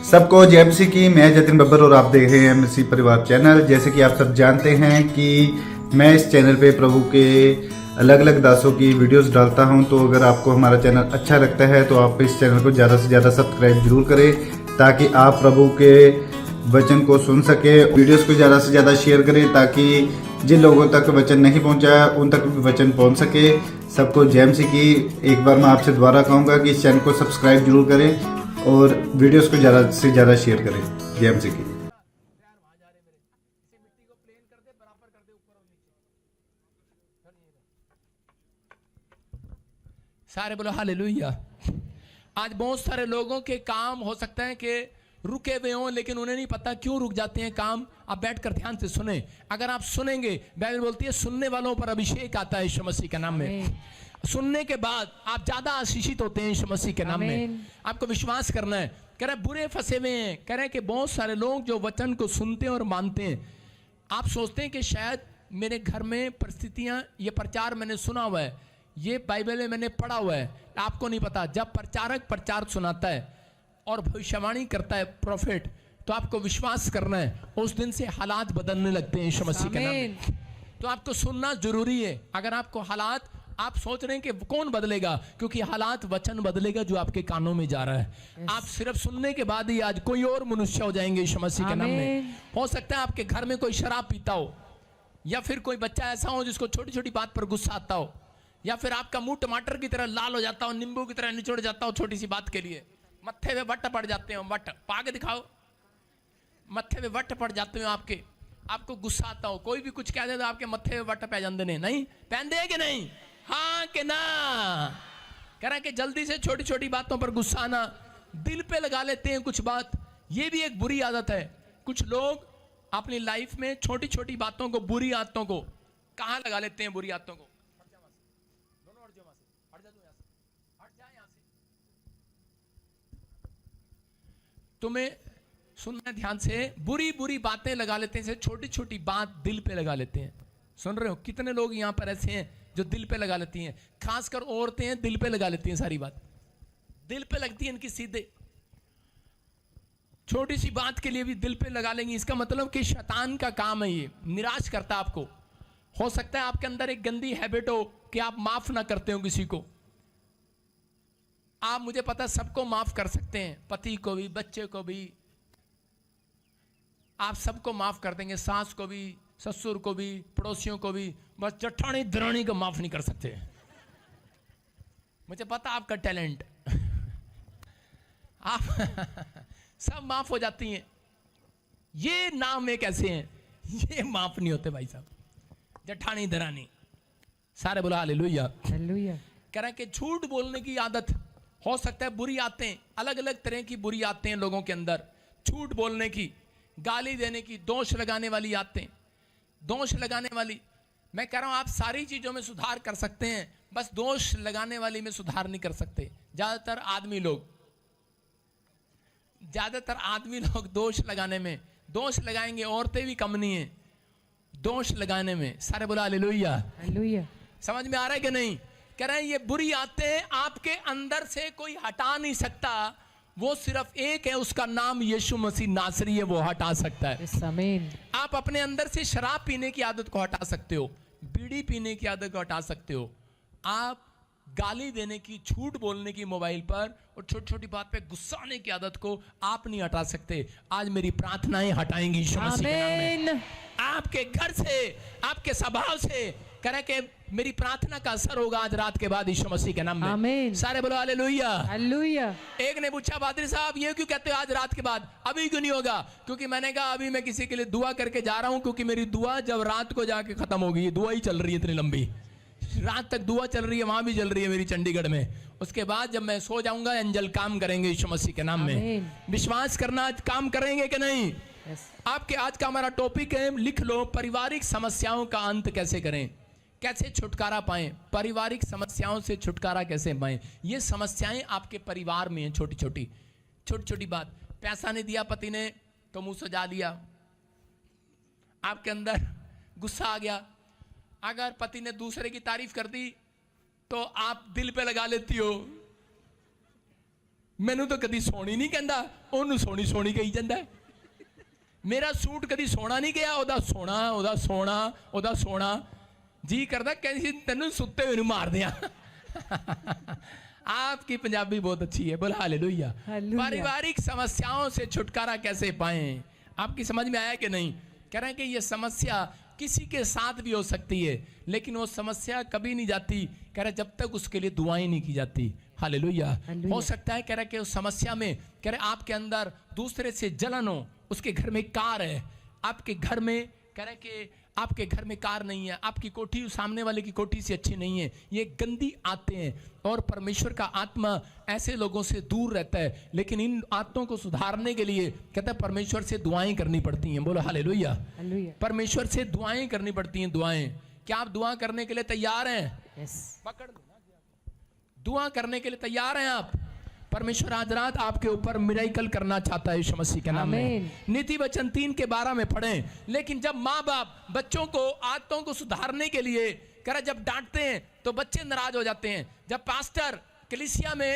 सबको जय मसीह की। मैं जतिन बब्बर और आप देख रहे हैं मसीह परिवार चैनल। जैसे कि आप सब जानते हैं कि मैं इस चैनल पे प्रभु के अलग अलग दासों की वीडियोस डालता हूं, तो अगर आपको हमारा चैनल अच्छा लगता है तो आप इस चैनल को ज़्यादा से ज़्यादा सब्सक्राइब जरूर करें, ताकि आप प्रभु के वचन को सुन सके। वीडियोस को ज़्यादा से ज़्यादा शेयर करें ताकि जिन लोगों तक वचन नहीं पहुंचा उन तक भी वचन पहुंच सके। सबको जय मसीह की। एक बार मैं आपसे दोबारा कहूँगा कि इस चैनल को सब्सक्राइब जरूर करें और वीडियोस को ज़्यादा से ज़्यादा शेयर करें। जय मसीह की। सारे बोलो हालेलुया। आज बहुत सारे लोगों के काम हो सकता है कि रुके हुए हों, लेकिन उन्हें नहीं पता क्यों रुक जाते हैं काम। आप बैठकर ध्यान से सुने। अगर आप सुनेंगे, बाइबल बोलती है सुनने वालों पर अभिषेक आता है यीशु मसीह के नाम में। सुनने के बाद आप ज्यादा आशीषित होते हैं यीशु मसीह के नाम में। आपको विश्वास करना है। कह रहे बुरे फंसे हुए हैं। कह रहे कि बहुत सारे लोग जो वचन को सुनते हैं और मानते हैं, आप सोचते हैं कि शायद मेरे घर में परिस्थितियां, ये प्रचार मैंने सुना हुआ है, ये बाइबल में मैंने पढ़ा हुआ है। आपको नहीं पता। जब प्रचारक प्रचार सुनाता है और भविष्यवाणी करता है प्रॉफिट, तो आपको विश्वास करना है उस दिन से हालात बदलने लगते हैं यीशु मसीह के नाम में। तो आपको सुनना जरूरी है। अगर आपको हालात, आप सोच रहे हैं कि कौन बदलेगा, क्योंकि हालात वचन बदलेगा जो आपके कानों में जा रहा है। आप सिर्फ सुनने के बाद ही आज कोई और मनुष्य हो जाएंगे यीशु मसीह के नाम में। हो सकता है आपके घर में कोई शराब पीता हो, या फिर कोई बच्चा ऐसा हो जिसको छोटी छोटी बात पर गुस्सा आता हो, या फिर आपका मुंह टमाटर की तरह लाल हो जाता हो, नींबू की तरह निचोड़ जाता हो छोटी सी बात के लिए। मत्थे में वट पड़ जाते हो। वट पाके दिखाओ। मत्थे में वट पड़ जाते हो आपके। आपको गुस्सा आता हो, कोई भी कुछ कह दे तो आपके मत्थे में वट पै जाते ने। नहीं पहन दे कि नहीं? हाँ कि ना? कह रहा कि जल्दी से छोटी छोटी बातों पर गुस्सा आना, दिल पे लगा लेते हैं कुछ बात। ये भी एक बुरी आदत है। कुछ लोग अपनी लाइफ में छोटी छोटी बातों को, बुरी आदतों को कहां लगा लेते हैं? बुरी आदतों को तुम्हें सुनना ध्यान से। बुरी बुरी बातें लगा लेते हैं, छोटी छोटी बात दिल पे लगा लेते हैं। सुन रहे हो? कितने लोग यहां पर ऐसे हैं जो दिल पे लगा लेती हैं। खासकर औरतें हैं, दिल पे लगा लेती हैं। सारी बात दिल पे लगती है इनकी सीधे। छोटी सी बात के लिए भी दिल पे लगा लेंगी। इसका मतलब कि शैतान का काम है ये, निराश करता है आपको। हो सकता है आपके अंदर एक गंदी हैबिट हो कि आप माफ ना करते हो किसी को। आप, मुझे पता, सबको माफ कर सकते हैं, पति को भी, बच्चे को भी, आप सबको माफ कर देंगे, सास को भी, ससुर को भी, पड़ोसियों को भी। बस जठानी दरानी को माफ नहीं कर सकते। मुझे पता आपका टैलेंट। आप सब माफ हो जाती हैं। ये नाम एक ऐसे हैं, ये माफ नहीं होते भाई साहब। जठानी दरानी। सारे बोला हालेलुया। हालेलुया। कह रहे हैं कि झूठ बोलने की आदत, हो सकता है बुरी आदतें, अलग अलग तरह की बुरी आदतें हैं लोगों के अंदर। झूठ बोलने की, गाली देने की, दोष लगाने वाली आदतें। दोष लगाने वाली, मैं कह रहा हूं आप सारी चीजों में सुधार कर सकते हैं, बस दोष लगाने वाली में सुधार नहीं कर सकते। ज्यादातर आदमी लोग दोष लगाने में, दोष लगाएंगे। औरतें भी कम नहीं है दोष लगाने में। सारे बोला हालेलुया। हालेलुया। समझ में आ रहा है कि नहीं? कह रहे हैं ये बुरी आदतें आपके अंदर से कोई हटा नहीं सकता। वो सिर्फ एक है, उसका नाम यीशु मसीह नासरी है, वो हटा सकता है। आमीन। आप अपने अंदर से शराब पीने की आदत को हटा सकते हो, बीड़ी पीने की आदत को हटा सकते हो, आप गाली देने की, झूठ बोलने की मोबाइल पर, और छोटी छोटी बात पे गुस्सा आने की आदत को आप नहीं हटा सकते। आज मेरी प्रार्थनाएं हटाएंगी यीशु मसीह के नाम में। आपके घर से, आपके स्वभाव से करें कि मेरी प्रार्थना का असर होगा आज रात के बाद यीशु मसीह के नाम में। आमीन। सारे बोलो हालेलुया। हालेलुया। एक ने पूछा, पादरी साहब ये क्यों कहते हो आज रात के बाद, अभी क्यों नहीं होगा? क्योंकि मैंने कहा अभी मैं किसी के लिए दुआ करके जा रहा हूं, क्योंकि मेरी दुआ जब रात को जाके खत्म होगी, दुआ ही चल रही है इतनी लंबी, रात तक दुआ चल रही है, वहां भी चल रही है मेरी चंडीगढ़ में। उसके बाद जब मैं सो जाऊंगा, एंजल काम करेंगे यीशु मसीह के नाम में। विश्वास करना, आज काम करेंगे कि नहीं? आपके आज का हमारा टॉपिक है, लिख लो, पारिवारिक समस्याओं का अंत कैसे करें, कैसे छुटकारा पाएं, पारिवारिक समस्याओं से छुटकारा कैसे पाएं। ये समस्याएं आपके परिवार में हैं, छोटी छोटी बात। पैसा नहीं दिया पति ने तो मुंह सजा लिया, आपके अंदर गुस्सा आ गया। अगर पति ने दूसरे की तारीफ कर दी तो आप दिल पे लगा लेती हो। ਮੈਨੂੰ ਤਾਂ ਕਦੀ ਸੋਣੀ ਨਹੀਂ ਕਹਿੰਦਾ, ਉਹਨੂੰ ਸੋਣੀ ਸੋਣੀ ਕਹੀ ਜਾਂਦਾ ਹੈ। ਮੇਰਾ ਸੂਟ ਕਦੀ ਸੋਣਾ ਨਹੀਂ ਗਿਆ, ਉਹਦਾ ਸੋਣਾ ਉਹਦਾ ਸੋਣਾ ਉਹਦਾ ਸੋਣਾ। ਜੀ ਕਰਦਾ ਕਹਿੰਦੀ ਤੈਨੂੰ ਸੁੱਤੇ ਹੋਏ ਨੂੰ मार दिया। आपकी पंजाबी बहुत अच्छी है, बोल हालेलुया। पारिवारिक समस्याओं से छुटकारा कैसे पाएं? आपकी समझ में आया कि नहीं? कह रहे हैं कि ये समस्या किसी के साथ भी हो सकती है, लेकिन वो समस्या कभी नहीं जाती, कह रहे जब तक उसके लिए दुआएं नहीं की जाती। हालेलुया। हो सकता है कह रहे कि उस समस्या में कह रहे आपके अंदर दूसरे से जलन हो, उसके घर में कार है, आपके घर में कह रहे कि आपके घर में कार नहीं है, आपकी कोठी सामने वाले की कोठी से अच्छी नहीं है, ये गंदी आते हैं। और परमेश्वर का आत्मा ऐसे लोगों से दूर रहता है, लेकिन इन आत्मों को सुधारने के लिए कहता है परमेश्वर से दुआएं करनी पड़ती हैं। बोलो हालेलुया। परमेश्वर से दुआएं करनी पड़ती हैं। दुआएं, क्या आप दुआ करने के लिए तैयार हैं? पकड़ लो ना, दुआ करने के लिए तैयार हैं आप? परमेश्वर आज रात आपके ऊपर मिरेकल करना चाहता है यीशु मसीह के नाम में। नीति वचन 3:12 में पढ़ें। लेकिन जब माँ बाप बच्चों को आदतों को सुधारने के लिए कह रहा जब डांटते हैं तो बच्चे नाराज हो जाते हैं। जब पास्टर कलीसिया में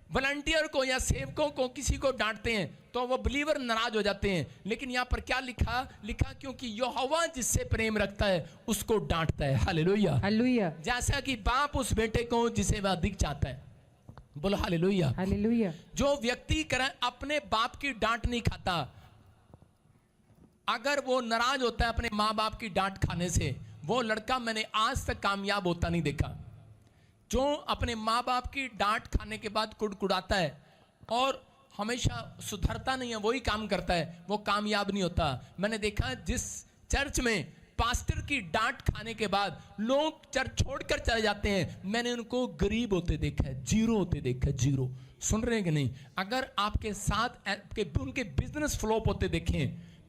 वॉलंटियर को या सेवकों को किसी को डांटते हैं तो वो बिलीवर नाराज हो जाते हैं। लेकिन यहाँ पर क्या लिखा क्योंकि यहोवा जिससे प्रेम रखता है उसको डांटता है। हालेलुया। हालेलुया। जैसा कि बाप उस बेटे को जिसे वह अधिक चाहता है। बोलो हालेलुया। हालेलुया। जो व्यक्ति करे अपने बाप की डांट नहीं खाता, अगर वो नाराज होता है अपने माँ बाप की डांट खाने से, वो लड़का मैंने आज तक कामयाब होता नहीं देखा। जो अपने माँ बाप की डांट खाने के बाद कुड़कुड़ाता है और हमेशा सुधरता नहीं है, वही काम करता है, वो कामयाब नहीं होता। मैंने देखा जिस चर्च में पास्टर की डांट खाने के बाद लोग चर्च छोड़कर चले जाते हैं, मैंने उनको गरीब होते देखा है, जीरो होते देखा है। जीरो, सुन रहे हैं कि नहीं? अगर आपके साथ उनके बिजनेस फ्लॉप होते देखें,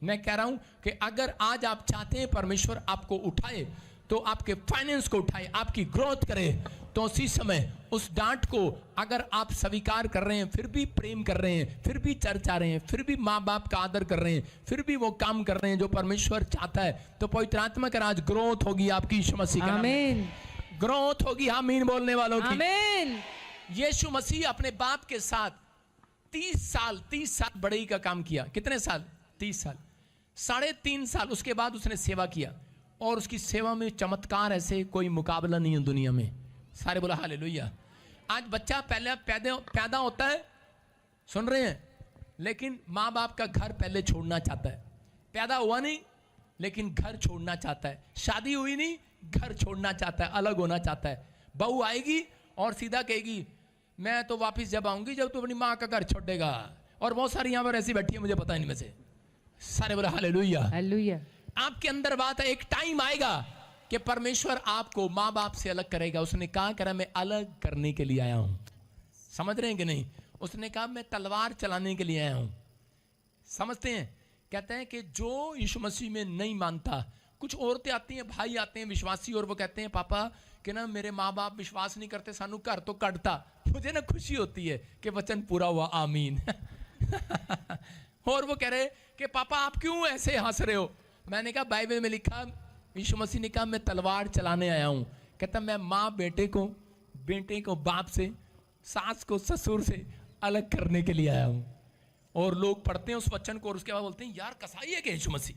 मैं कह रहा हूं कि अगर आज आप चाहते हैं परमेश्वर आपको उठाए, तो आपके फाइनेंस को उठाए, आपकी ग्रोथ करे, तो उसी समय उस डांट को अगर आप स्वीकार कर रहे हैं, फिर भी प्रेम कर रहे हैं, फिर भी चर्च आ रहे हैं, फिर भी माँ बाप का आदर कर रहे हैं, फिर भी वो काम कर रहे हैं जो परमेश्वर चाहता है, तो पवित्र आत्मा का राज ग्रोथ होगी आपकी यीशु मसीह का। आमीन। ग्रोथ होगी। आमीन बोलने वालों की। आमीन। यीशु मसीह अपने बाप के साथ 30 साल बढ़ई का काम किया। कितने साल? 30 साल। 3.5 साल उसके बाद उसने सेवा किया, और उसकी सेवा में चमत्कार ऐसे कोई मुकाबला नहीं है दुनिया में। सारे बोला हालेलुया। आज बच्चा पहले पैदा होता है, सुन रहे हैं, लेकिन माँ बाप का घर पहले छोड़ना चाहता है। पैदा हुआ नहीं लेकिन घर छोड़ना चाहता है। शादी हुई नहीं, घर छोड़ना चाहता है, अलग होना चाहता है। बहू आएगी और सीधा कहेगी मैं तो वापस जब आऊंगी जब तू अपनी माँ का घर छोड़ेगा। और बहुत सारी यहाँ पर ऐसी बैठी है, मुझे पता है इनमें से। सारे बोला हालेलुया। हालेलुया। आपके अंदर बात है, एक टाइम आएगा कि परमेश्वर आपको माँ बाप से अलग करेगा। उसने कहा करा मैं अलग करने के लिए आया हूं। समझ रहे हैं कि नहीं? उसने कहा मैं तलवार चलाने के लिए आया हूं। समझते हैं? कहते हैं कि जो यीशु मसीह में नहीं मानता, कुछ औरतें आती हैं, भाई आते हैं विश्वासी, और वो कहते हैं पापा कि ना मेरे माँ बाप विश्वास नहीं करते, सानू घर तो कटता। मुझे ना खुशी होती है कि वचन पूरा हुआ। आमीन। और वो कह रहे कि पापा आप क्यों ऐसे हंस रहे हो? मैंने कहा बाइबल में लिखा, यीशु मसीह ने कहा मैं तलवार चलाने आया हूं। कहता मैं माँ बेटे को बाप से, सास को ससुर से अलग करने के लिए आया हूं। और लोग पढ़ते हैं उस वचन को और उसके बाद बोलते हैं यार कसाई है क्या यीशु मसीह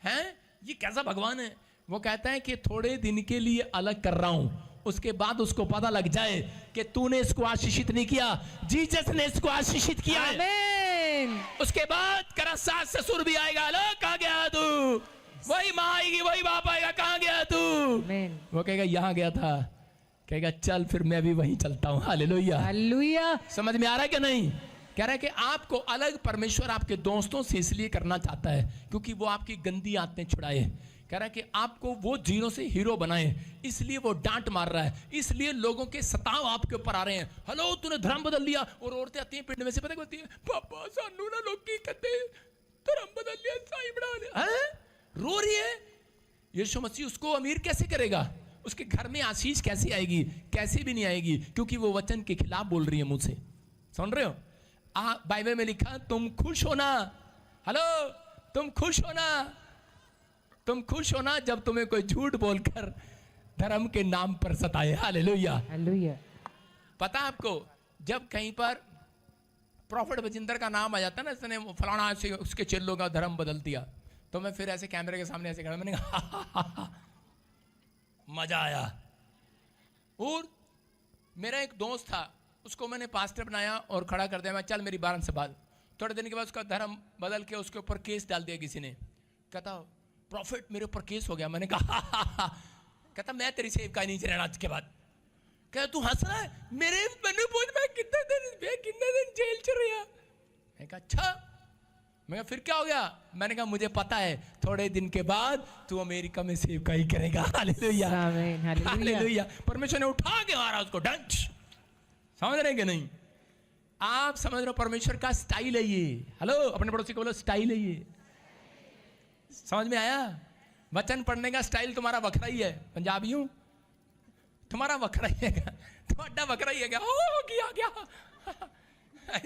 हैं? ये कैसा भगवान है? वो कहता है कि थोड़े दिन के लिए अलग कर रहा हूं, उसके बाद उसको पता लग जाए कि तूने इसको आशीषित नहीं किया, जीसस ने इसको आशीषित किया है। उसके बाद करा सास ससुर भी आएगा, अलग कहाँ गया तू? वही माँ आएगी, वही बाप आएगा, कहाँ गया तू? वो कहेगा यहाँ गया था। कहेगा चल फिर मैं भी वहीं चलता हूँ। हालेलुया। हालेलुया। समझ में आ रहा है कि नहीं? कह रहा है कि आपको अलग परमेश्वर आपके दोस्तों से इसलिए करना चाहता है क्योंकि वो आपकी गंदी आदतें छुड़ाए। कह रहा है कि आपको वो जीरो से हीरो बनाए, इसलिए वो डांट मार रहा है, इसलिए लोगों के सताव आपके ऊपर आ रहे हैं। हेलो तूने धर्म बदल लिया। और औरतें आती हैं पिंड में से, पता कहती है पापा सानू ना लोग की कहते धर्म बदल लिया, साईं बना लिया। रो रही है। यीशु मसीह उसको अमीर कैसे करेगा? उसके घर में आशीष कैसे आएगी? कैसे भी नहीं आएगी, क्योंकि वो वचन के खिलाफ बोल रही है मुझ से। सुन रहे हो? बाइबल में लिखा तुम खुश होना। हेलो तुम खुश होना, तुम खुश होना जब तुम्हें कोई झूठ बोलकर धर्म के नाम पर सताए। हालेलुया। हालेलुया। पता आपको जब कहीं पर प्रॉफिट बजिंदर का नाम आ जाता है ना, इसने फलाना से उसके चेलों का धर्म बदल दिया, तो मैं फिर ऐसे कैमरे के सामने ऐसे खड़ा, मैंने कहा मजा आया। और मेरा एक दोस्त था, उसको मैंने पास्टर बनाया और खड़ा कर दिया, मैं चल मेरी 12 से बाद। थोड़े दिन के बाद उसका धर्म बदल के उसके ऊपर केस डाल दिया किसी ने, कहता प्रॉफिट मेरे ऊपर केस हो गया। मैंने कहा कहता मैं तेरी सेवकाई नहीं रहना आज के बाद। कहता तू हंस रहा है, मैंने पूछ मैं कितने दिन जेल चल रहा। मैं कहा अच्छा, मैं कहा फिर क्या हो गया? मैंने कहा मुझे पता है थोड़े दिन के बाद तू अमेरिका में सेवकाई करेगा। Hallelujah hallelujah. परमेश्वर ने उठा के मारा उसको डंच। समझ रहे कि नहीं? आप समझ रहे हो परमेश्वर का स्टाइल है ये। हेलो, अपने पड़ोसी को बोलो स्टाइल है ये। समझ में आया? वचन पढ़ने का स्टाइल तुम्हारा वखरा ही है। पंजाबियों तुम्हारा वखरा ही है, तुम्हारा वखरा ही है क्या? हो किया गया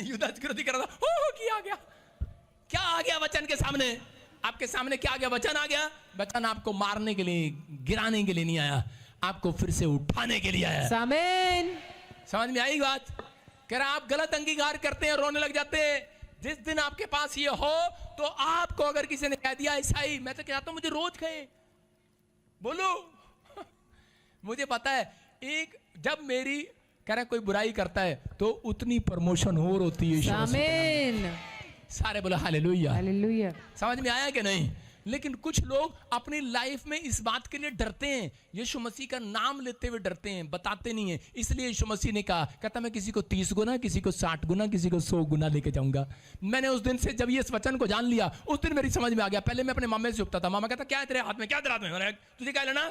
युद्ध कर रहा था, हो किया गया। क्या आ गया वचन के सामने? आपके सामने क्या आ गया? वचन आ गया। वचन आपको मारने के लिए, गिराने के लिए नहीं आया, आपको फिर से उठाने के लिए आया। आमीन। समझ में आई बात? कह रहा आप गलत अंगीकार करते हैं, रोने लग जाते हैं। जिस दिन आपके पास ये हो तो आपको अगर किसी ने कह दिया ईसाई, मैं तो कहता हूं मुझे रोज कहे, बोलो मुझे पता है एक जब मेरी कह रहा कोई बुराई करता है तो उतनी प्रमोशन और होती है। आमीन। सारे बोलो हालेलुया हालेलुया। समझ में आया कि नहीं? लेकिन कुछ लोग अपनी लाइफ में इस बात के लिए डरते हैं, यीशु मसीह का नाम लेते हुए डरते हैं, बताते नहीं है। इसलिए यीशु मसीह ने कहा, कहता मैं किसी को 30 गुना, किसी को 60 गुना, किसी को 100 गुना लेके जाऊंगा। मैंने उस दिन से जब ये इस वचन को जान लिया, उस दिन मेरी समझ में आ गया। पहले मैं अपने मामे से उठता था, मामा कहता क्या है तेरे हाथ में, क्या तेरे हाथ में? मैंने तुझे क्या लेना?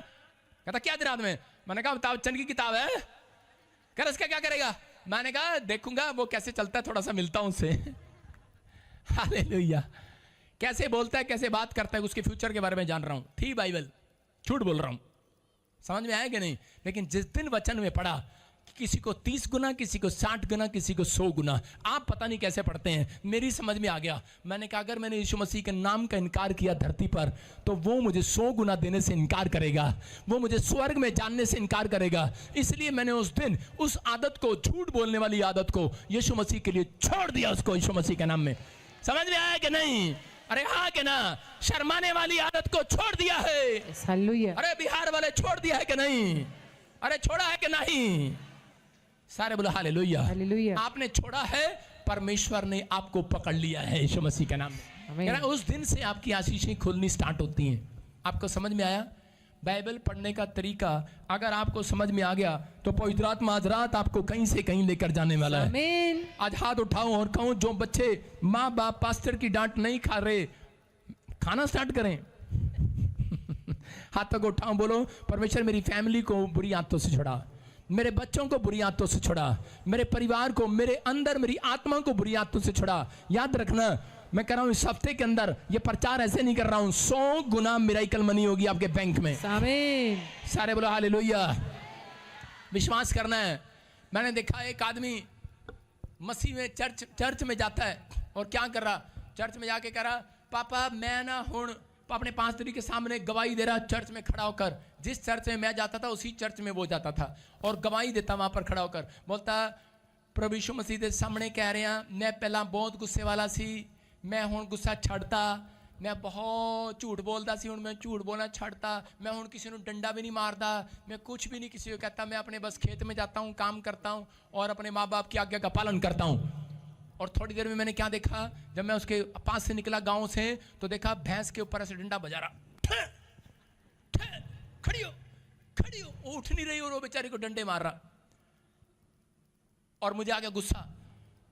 कहता क्या तेरे हाथ में? मैंने कहा वचन की किताब है। कह रहा इसका क्या करेगा? मैंने कहा देखूंगा वो कैसे चलता है, थोड़ा सा मिलता हूं उससे। हालेलुया। कैसे बोलता है, कैसे बात करता है, उसके फ्यूचर के बारे में जान रहा हूं। थी बाइबल, झूठ बोल रहा हूं। समझ में आया कि नहीं? लेकिन जिस दिन वचन में पढ़ा कि किसी को 30 गुना, किसी को 60 गुना, किसी को 100 गुना, आप पता नहीं कैसे पढ़ते हैं, मेरी समझ में आ गया। मैंने कहा अगर मैंने यीशु मसीह के नाम का इनकार किया धरती पर, तो वो मुझे 100 गुना देने से इनकार करेगा, वो मुझे स्वर्ग में जानने से इनकार करेगा। इसलिए मैंने उस दिन उस आदत को, झूठ बोलने वाली आदत को यीशु मसीह के लिए छोड़ दिया, उसको यीशु मसीह के नाम में। समझ में आया कि नहीं? अरे हाँ कि ना? शर्माने वाली आदत को छोड़ दिया है। अरे बिहार वाले छोड़ दिया है कि नहीं? अरे छोड़ा है कि नहीं? सारे बोलो हालेलुया हालेलुया। आपने छोड़ा है, परमेश्वर ने आपको पकड़ लिया है यीशु मसीह के नाम में। उस दिन से आपकी आशीषें खुलनी स्टार्ट होती हैं। आपको समझ में आया? बाइबल पढ़ने का तरीका अगर आपको समझ में आ गया तो पवित्र आत्मा आज रात आपको कहीं से कहीं लेकर जाने वाला है। आमीन। आज हाथ उठाऊं और कहूं जो बच्चे माँ बाप पास्टर की डांट नहीं खा रहे, खाना स्टार्ट करें। हाथ तक उठाऊं, बोलो परमेश्वर मेरी फैमिली को बुरी आदतों से छुड़ा, मेरे बच्चों को बुरी आदतों से छुड़ा, मेरे परिवार को, मेरे अंदर मेरी आत्मा को बुरी आदतों से छुड़ा। याद रखना मैं कह रहा हूं इस हफ्ते के अंदर ये प्रचार ऐसे नहीं कर रहा हूं, 100 गुना मिरेकल मनी होगी आपके बैंक में। आमीन। सारे बोलो हालेलुया। विश्वास करना है। मैंने देखा एक आदमी मसीह में चर्च में जाता है और क्या कर रहा, चर्च में जाके कह रहा पापा मैं ना हुण अपने पास्टर के सामने गवाही दे रहा, चर्च में खड़ा होकर। जिस चर्च में मैं जाता था उसी चर्च में वो जाता था और गवाही देता वहां पर खड़ा होकर। बोलता प्रभु यीशु मसीह के सामने कह रहे हैं मैं पहला बहुत गुस्से वाला सी, मैं हुण गुस्सा छड़ता, मैं बहुत झूठ बोलता सी, हुण मैं झूठ बोलना छड़ता, मैं हुण किसी को डंडा भी नहीं मारता, मैं कुछ भी नहीं किसी को कहता, मैं अपने बस खेत में जाता हूँ, काम करता हूँ और अपने माँ बाप की आज्ञा का पालन करता हूँ। और थोड़ी देर में मैंने क्या देखा, जब मैं उसके पास से निकला गांव से तो देखा भैंस के ऊपर ऐसे डंडा बजा रहा, खड़ी हो खड़ी हो, वो उठ नहीं रही और वो बेचारी को डंडे मार रहा। और मुझे आ गया गुस्सा,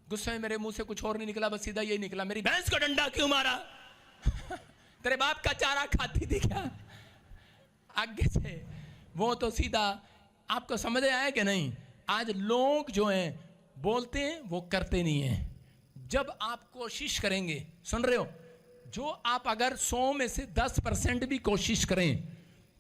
गुस्से में मेरे मुंह से कुछ और नहीं निकला, बस सीधा यही निकला मेरी भैंस को डंडा क्यों मारा? तेरे बाप का चारा खाती थी क्या? आगे से वो तो सीधा। आपको समझ आया कि नहीं? आज लोग जो हैं बोलते हैं वो करते नहीं हैं। जब आप कोशिश करेंगे, सुन रहे हो, जो आप अगर 100 में से 10% भी कोशिश करें,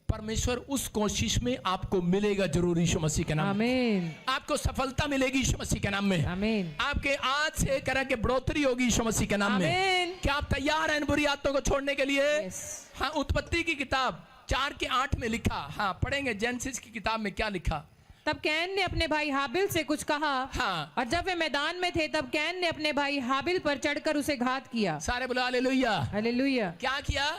परमेश्वर उस कोशिश में आपको मिलेगा जरूर यीशु मसीह के नाम में। आपको सफलता मिलेगी यीशु मसीह के नाम में। आमीन। आपके आज से तरह के बढ़ोतरी होगी यीशु मसीह के नाम में। क्या आप तैयार हैं इन बुरी आदतों को छोड़ने के लिए? हाँ, उत्पत्ति की किताब 4:8 में लिखा, हाँ पढ़ेंगे, जेनेसिस की किताब में क्या लिखा, तब कैन ने अपने भाई हाबिल से कुछ कहा। हाँ। और जब वे मैदान में थे तब कैन ने अपने भाई हाबिल पर चढ़कर उसे घात किया। सारे बोलो हालेलुया। हालेलुया। क्या किया?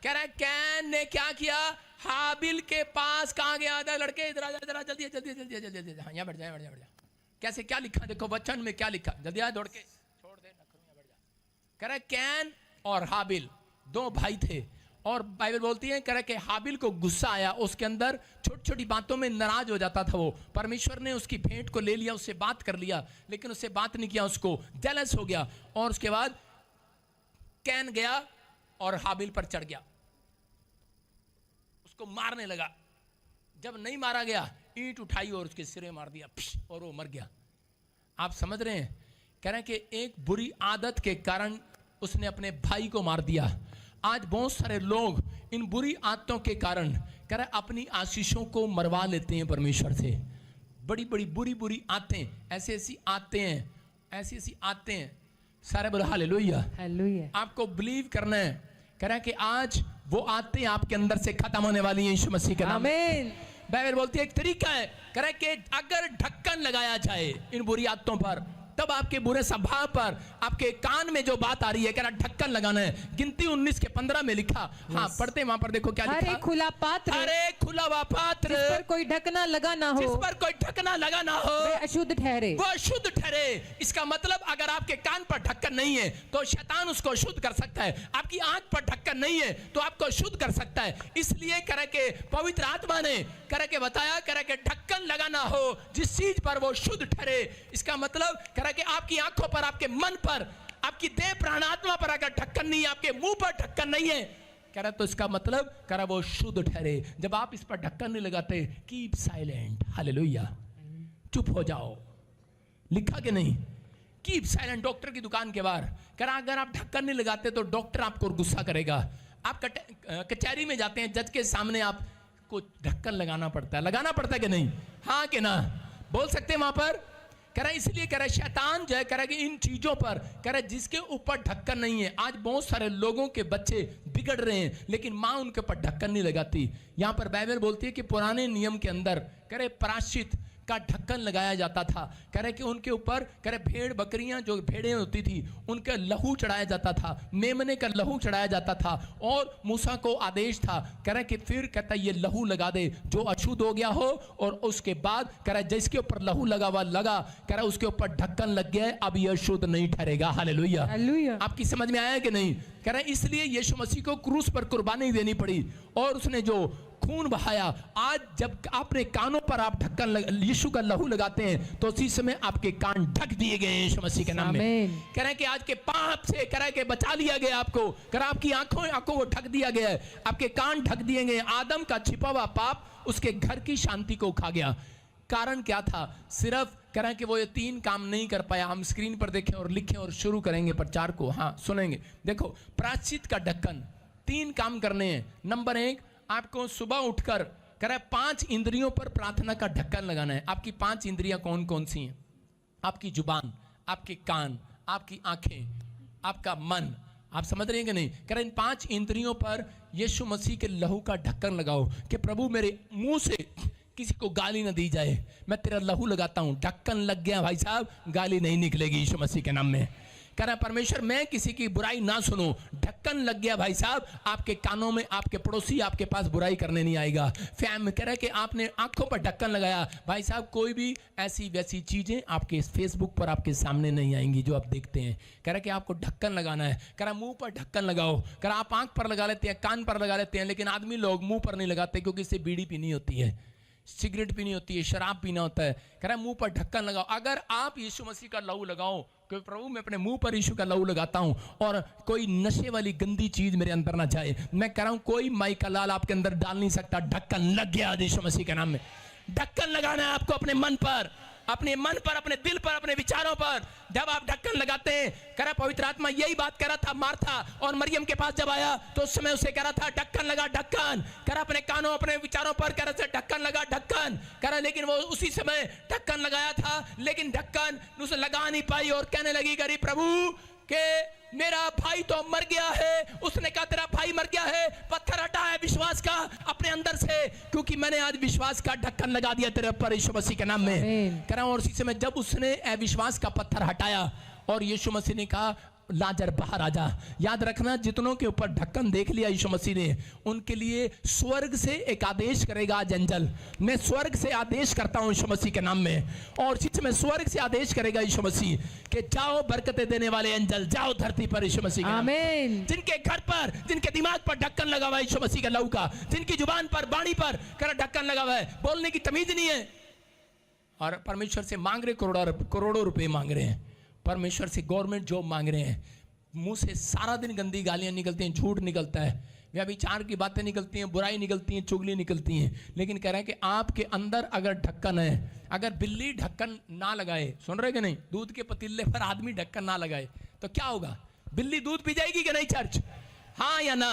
कह रहा है कैन ने क्या किया? हाबिल के पास कहाँ गया था? लड़के इधर आ जा, इधर आ, जल्दी जल्दी जल्दी जल्दी जल्दी। हाँ, यहाँ बैठ जा, बैठ जा, बैठ जा। कैसे क्या लिखा देखो वचन में, क्या लिखा? जल्दी आ, दौड़ के छोड़ दे, यहाँ बैठ जा। कह रहा है कैन और हाबिल दो भाई थे, और बाइबल बोलती है कह रहा है कि हाबिल को गुस्सा आया, उसके अंदर छोटी छोटी बातों में नाराज हो जाता था वो। परमेश्वर ने उसकी भेंट को ले लिया, उससे बात कर लिया, लेकिन उससे बात नहीं किया, उसको जेलस हो गया। और उसके बाद कैन गया और हाबिल पर चढ़ गया, उसको मारने लगा। जब नहीं मारा गया, ईंट उठाई और उसके सिरे मार दिया, और वो मर गया। आप समझ रहे हैं? कह रहे हैं कि एक बुरी आदत के कारण उसने अपने भाई को मार दिया। आज बहुत सारे लोग इन बुरी आदतों के कारण कह रहे अपनी आशीषों को मरवा लेते हैं परमेश्वर से। बड़ी बड़ी बुरी बुरी आदतें, ऐसी ऐसी आदतें हैं, ऐसी ऐसी आदतें हैं। सारे बोलो हालेलुया। हालेलुया। आपको बिलीव करना है। कह रहा है कि आज वो आदतें आपके अंदर से खत्म होने वाली हैं यीशु मसीह के नाम में। आमीन। बाइबल बोलती है एक तरीका है, कह रहा है कि अगर ढक्कन लगाया जाए इन बुरी आदतों पर, तब आपके बुरे स्वभाव पर, आपके कान में जो बात आ रही है, कह रहा ढक्कन लगाना है। गिनती 19:15 में लिखा। हाँ, पढ़ते वहां पर देखो क्या हर लिखा। एक खुला पात्र, हर एक खुला हुआ पात्र जिस पर कोई ढकना लगा ना हो, जिस पर कोई ढकना लगा ना हो, वह अशुद्ध ठहरे। वो अशुद्ध ठहरे। इसका मतलब अगर आपके कान पर ढक्कन नहीं है तो शैतान उसको अशुद्ध कर सकता है। आपकी आंख पर ढक्कन नहीं है तो आपको अशुद्ध कर सकता है। इसलिए कह रहा के पवित्र आत्मा ने कह रहा के बताया, कह रहा के ढक्कन लगाना हो जिस चीज पर वो शुद्ध ठहरे। इसका मतलब कह रहा के आपकी आंखों पर, आपके मन पर, आपकी देह प्राण आत्मा पर अगर ढक्कन नहीं है, आपके मुंह पर ढक्कन नहीं है, कह रहा तो इसका मतलब कह रहा वो शुद्ध ठहरे। जब आप इस पर ढक्कन नहीं लगाते, कीप साइलेंट। हालेलुया। चुप हो जाओ। लिखा कि नहीं? Keep silent. डॉक्टर की दुकान के बाहर कह रहा अगर आप ढक्कन नहीं लगाते तो डॉक्टर आपको गुस्सा करेगा। आप कचहरी में जाते हैं, जज के सामने आपको ढक्कन लगाना पड़ता है। लगाना पड़ता है कि नहीं? हाँ कि ना? बोल सकते हैं वहां पर? कह रहा है इसलिए कह रहा है शैतान जो है कह रहा है कि इन चीजों पर कह रहा है जिसके ऊपर ढक्कन नहीं है। आज बहुत सारे लोगों के बच्चे बिगड़ रहे हैं, लेकिन माँ उनके ऊपर ढक्कन नहीं लगाती। यहां पर बाइबल बोलती है कि पुराने नियम के अंदर कह रहे प्रायश्चित का ढक्कन लगाया जाता था। कह रहे कि उनके ऊपर कह रहे भेड़ बकरियां जो भेड़ें होती थी उनका लहू चढ़ाया जाता था, मेमने का लहू चढ़ाया जाता था। और मूसा को आदेश था, कह रहे कि फिर कहता ये लहू लगा दे जो अशुद्ध हो गया हो, और उसके बाद कह रहा जिसके ऊपर लहू लगा हुआ लगा, कह रहा उसके ऊपर ढक्कन लग गया, अब यह शुद्ध नहीं ठहरेगा। हालेलुया। हालेलुया। आपकी समझ में आया कि नहीं? कह रहा इसलिए यीशु मसीह को क्रूस पर कुर्बानी देनी पड़ी, और उसने जो खून बहाया। आज जब अपने कानों पर आप ढक्कन यीशु का लहू लगाते हैं तो उसी समय आपके कान ढक दिए गए यीशु मसीह के नाम में। कह रहे हैं कि आज के पाप से कह रहे हैं कि बचा लिया गया आपको। कह रहा आपकी आंखों को ढक दिया गया है, आपके कान ढक दिए गए। आदम का छिपा हुआ पाप उसके घर की शांति को खा गया। कारण क्या था? सिर्फ कह रहे हैं कि वो ये 3 काम नहीं कर पाया। हम स्क्रीन पर देखें और लिखें और शुरू करेंगे प्रचार को। हाँ, सुनेंगे। देखो, प्रायश्चित का ढक्कन 3 काम करने हैं। नंबर 1, आपको सुबह उठकर कह रहा है 5 इंद्रियों पर प्रार्थना का ढक्कन लगाना है। आपकी 5 इंद्रियां कौन कौन सी हैं? आपकी जुबान, आपके कान, आपकी आंखें, आपका मन। आप समझ रहे हैं कि नहीं? कह रहे इन 5 इंद्रियों पर यीशु मसीह के लहू का ढक्कन लगाओ कि प्रभु मेरे मुंह से किसी को गाली ना दी जाए। मैं तेरा लहू लगाता हूं, ढक्कन लग गया भाई साहब, गाली नहीं निकलेगी यीशु मसीह के नाम में। कह रहा परमेश्वर मैं किसी की बुराई ना सुनूं, ढक्कन लग गया भाई साहब, आपके कानों में आपके पड़ोसी आपके पास बुराई करने नहीं आएगा। फैम कह रहा है कि आपने आंखों पर ढक्कन लगाया भाई साहब, कोई भी ऐसी वैसी चीजें आपके फेसबुक पर आपके सामने नहीं आएंगी जो आप देखते हैं। कह रहा है कि आपको ढक्कन लगाना है। कह रहा मुंह पर ढक्कन लगाओ। कह रहा आप आंख पर लगा लेते हैं, कान पर लगा लेते हैं, लेकिन आदमी लोग मुंह पर नहीं लगाते क्योंकि इससे बीड़ी पीनी होती है, सिगरेट पीनी होती है, शराब पीना होता है। कह रहा है मुंह पर ढक्कन लगाओ। अगर आप यीशु मसीह का लहू लगाओ कि प्रभु मैं अपने मुंह पर यीशु का लहू लगाता हूं और कोई नशे वाली गंदी चीज मेरे अंदर ना जाए, मैं कह रहा हूं कोई माई का लाल आपके अंदर डाल नहीं सकता। ढक्कन लग गया यीशु मसीह के नाम में। ढक्कन लगाना है आपको अपने मन पर, अपने मन पर, अपने दिल पर, अपने विचारों पर। जब आप ढक्कन लगाते हैं, कह रहा पवित्र आत्मा यही बात कह रहा था मार्था और मरियम के पास जब आया तो उस समय उसे कह रहा था ढक्कन लगा, ढक्कन। कह रहा अपने कानों अपने विचारों पर कह रहा था ढक्कन लगा, ढक्कन। कह रहा लेकिन वो उसी समय ढक्कन लगाया था, लेकिन ढक्कन उसे लगा नहीं पाई और कहने लगी गरीब प्रभु के मेरा भाई तो मर गया है। उसने कहा तेरा भाई मर गया है, पत्थर हटा है विश्वास का अपने अंदर से, क्योंकि मैंने आज विश्वास का ढक्कन लगा दिया तेरे ऊपर यीशु मसीह के नाम में। कह रहा हूं, और इसी समय जब उसने अविश्वास का पत्थर हटाया और यीशु मसीह ने कहा लाजर बाहर आ जा। याद रखना, जितनों के ऊपर ढक्कन देख लिया यीशु मसीह ने, उनके लिए स्वर्ग से एक आदेश करेगा आज एंजल। मैं स्वर्ग से आदेश करता हूं यीशु मसीह के नाम में, और इसी समय स्वर्ग से आदेश करेगा यीशु मसीह कि जाओ बरकतें देने वाले एंजल, जाओ धरती पर यीशु मसीह के नाम में। जिनके घर पर, जिनके दिमाग पर ढक्कन लगा हुआ है यीशु मसीह के लहू का, जिनकी जुबान पर, बाणी पर ढक्कन लगा हुआ है, बोलने की तमीज नहीं है, और परमेश्वर से मांग रहे करोड़ों रुपए मांग रहे हैं, परमेश्वर से गवर्नमेंट जॉब मांग रहे हैं, मुंह से सारा दिन गंदी गालियां निकलती हैं, झूठ निकलता है, व्यभिचार की बातें निकलती हैं, बुराई निकलती हैं, चुगली निकलती हैं, लेकिन कह रहे हैं कि आपके अंदर अगर ढक्कन है, अगर बिल्ली ढक्कन ना लगाए, सुन रहे कि नहीं, दूध के पतीले पर आदमी ढक्कन ना लगाए तो क्या होगा? बिल्ली दूध पी जाएगी कि नहीं चर्च? हाँ या ना?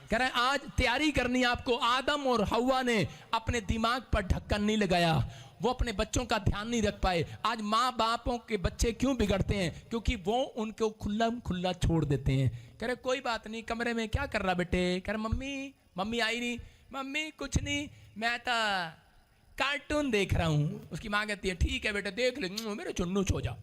कह रहे हैं आज तैयारी करनी आपको। आदम और हव्वा ने अपने दिमाग पर ढक्कन नहीं लगाया, वो अपने बच्चों का ध्यान नहीं रख पाए। आज माँ बापों के बच्चे क्यों बिगड़ते हैं? क्योंकि वो उनको खुला छोड़ देते हैं। कह रहे कोई बात नहीं, कमरे में क्या कर रहा बेटे? कह रहे मम्मी आई नहीं, मम्मी कुछ नहीं, मैं तो कार्टून देख रहा हूँ। उसकी माँ कहती है ठीक है बेटे देख ले, मेरे चुन्नू सो जाओ।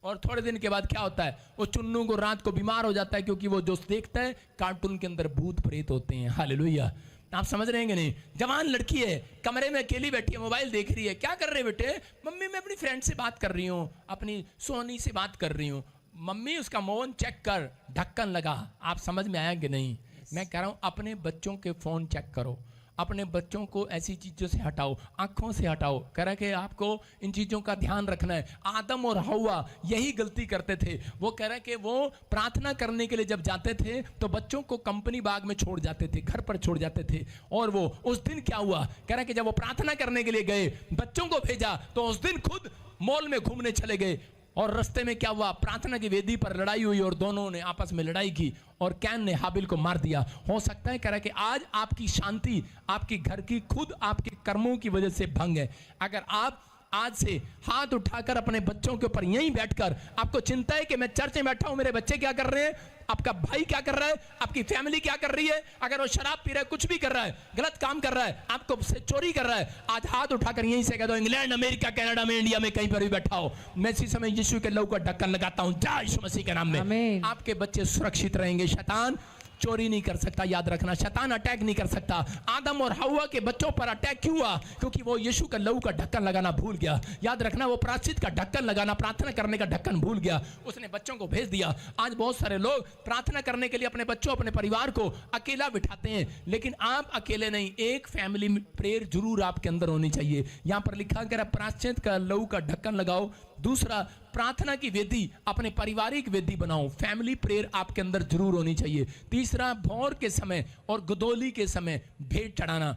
और थोड़े दिन के बाद क्या होता है, वो चुन्नू को रात को बीमार हो जाता है, क्योंकि वो जो देखता है कार्टून के अंदर भूत प्रेत होते हैं। हालेलुया, आप समझ रहे हैं कि नहीं? जवान लड़की है, कमरे में अकेली बैठी है, मोबाइल देख रही है। क्या कर रहे बेटे? मम्मी मैं अपनी फ्रेंड से बात कर रही हूँ, अपनी सोनी से बात कर रही हूँ। मम्मी उसका फोन चेक कर, ढक्कन लगा। आप समझ में आया कि नहीं? मैं कह रहा हूँ अपने बच्चों के फोन चेक करो, अपने बच्चों को ऐसी चीज़ों से हटाओ, आंखों से हटाओ। कह रहा है कि आपको इन चीज़ों का ध्यान रखना है। आदम और हव्वा यही गलती करते थे। वो कह रहा है कि वो प्रार्थना करने के लिए जब जाते थे तो बच्चों को कंपनी बाग में छोड़ जाते थे, घर पर छोड़ जाते थे। और वो उस दिन क्या हुआ, कह रहा है कि जब वो प्रार्थना करने के लिए गए, बच्चों को भेजा, तो उस दिन खुद मॉल में घूमने चले गए। और रास्ते में क्या हुआ, प्रार्थना की वेदी पर लड़ाई हुई और दोनों ने आपस में लड़ाई की और कैन ने हाबिल को मार दिया। हो सकता है कह रहा है कि आज आपकी शांति आपके घर की खुद आपके कर्मों की वजह से भंग है। अगर आप आज से हाथ उठाकर अपने बच्चों के ऊपर यहीं बैठकर, आपको चिंता है कि मैं चर्च में बैठा हूं, मेरे बच्चे क्या कर रहे हैं, आपका भाई क्या कर रहा है, आपकी फैमिली क्या कर रही है, अगर वो शराब पी रहा है, कुछ भी कर रहा है, गलत काम कर रहा है, आपको से चोरी कर रहा है, आज हाथ उठाकर यहीं से कह दो, इंग्लैंड, अमेरिका, कनाडा में, इंडिया में कहीं पर भी बैठा हो, मैं इसी समय यीशु के लहू का ढक्कन लगाता हूं, जय यीशु मसीह के नाम में। आपके बच्चे सुरक्षित रहेंगे। शैतान चोरी नहीं कर सकता, याद रखना, शैतान अटैक नहीं कर सकता। आदम और हव्वा के बच्चों पर अटैक क्यों हुआ? क्योंकि वो यीशु का लहू का ढक्कन लगाना भूल गया। याद रखना, वो प्रायश्चित का ढक्कन लगाना, प्रार्थना करने का ढक्कन भूल गया, उसने बच्चों को भेज दिया। आज बहुत सारे लोग प्रार्थना करने के लिए अपने बच्चों, अपने परिवार को अकेला बिठाते हैं, लेकिन आप अकेले नहीं, एक फैमिली प्रेयर जरूर आपके अंदर होनी चाहिए। यहां पर लिखा गया प्रायश्चित का लहू का ढक्कन लगाओ। दूसरा, प्रार्थना की वेदी अपने पारिवारिक वेदी बनाओ, फैमिली प्रेयर आपके अंदर जरूर होनी चाहिए। तीसरा, भोर के समय और गदोली के समय भेंट चढ़ाना।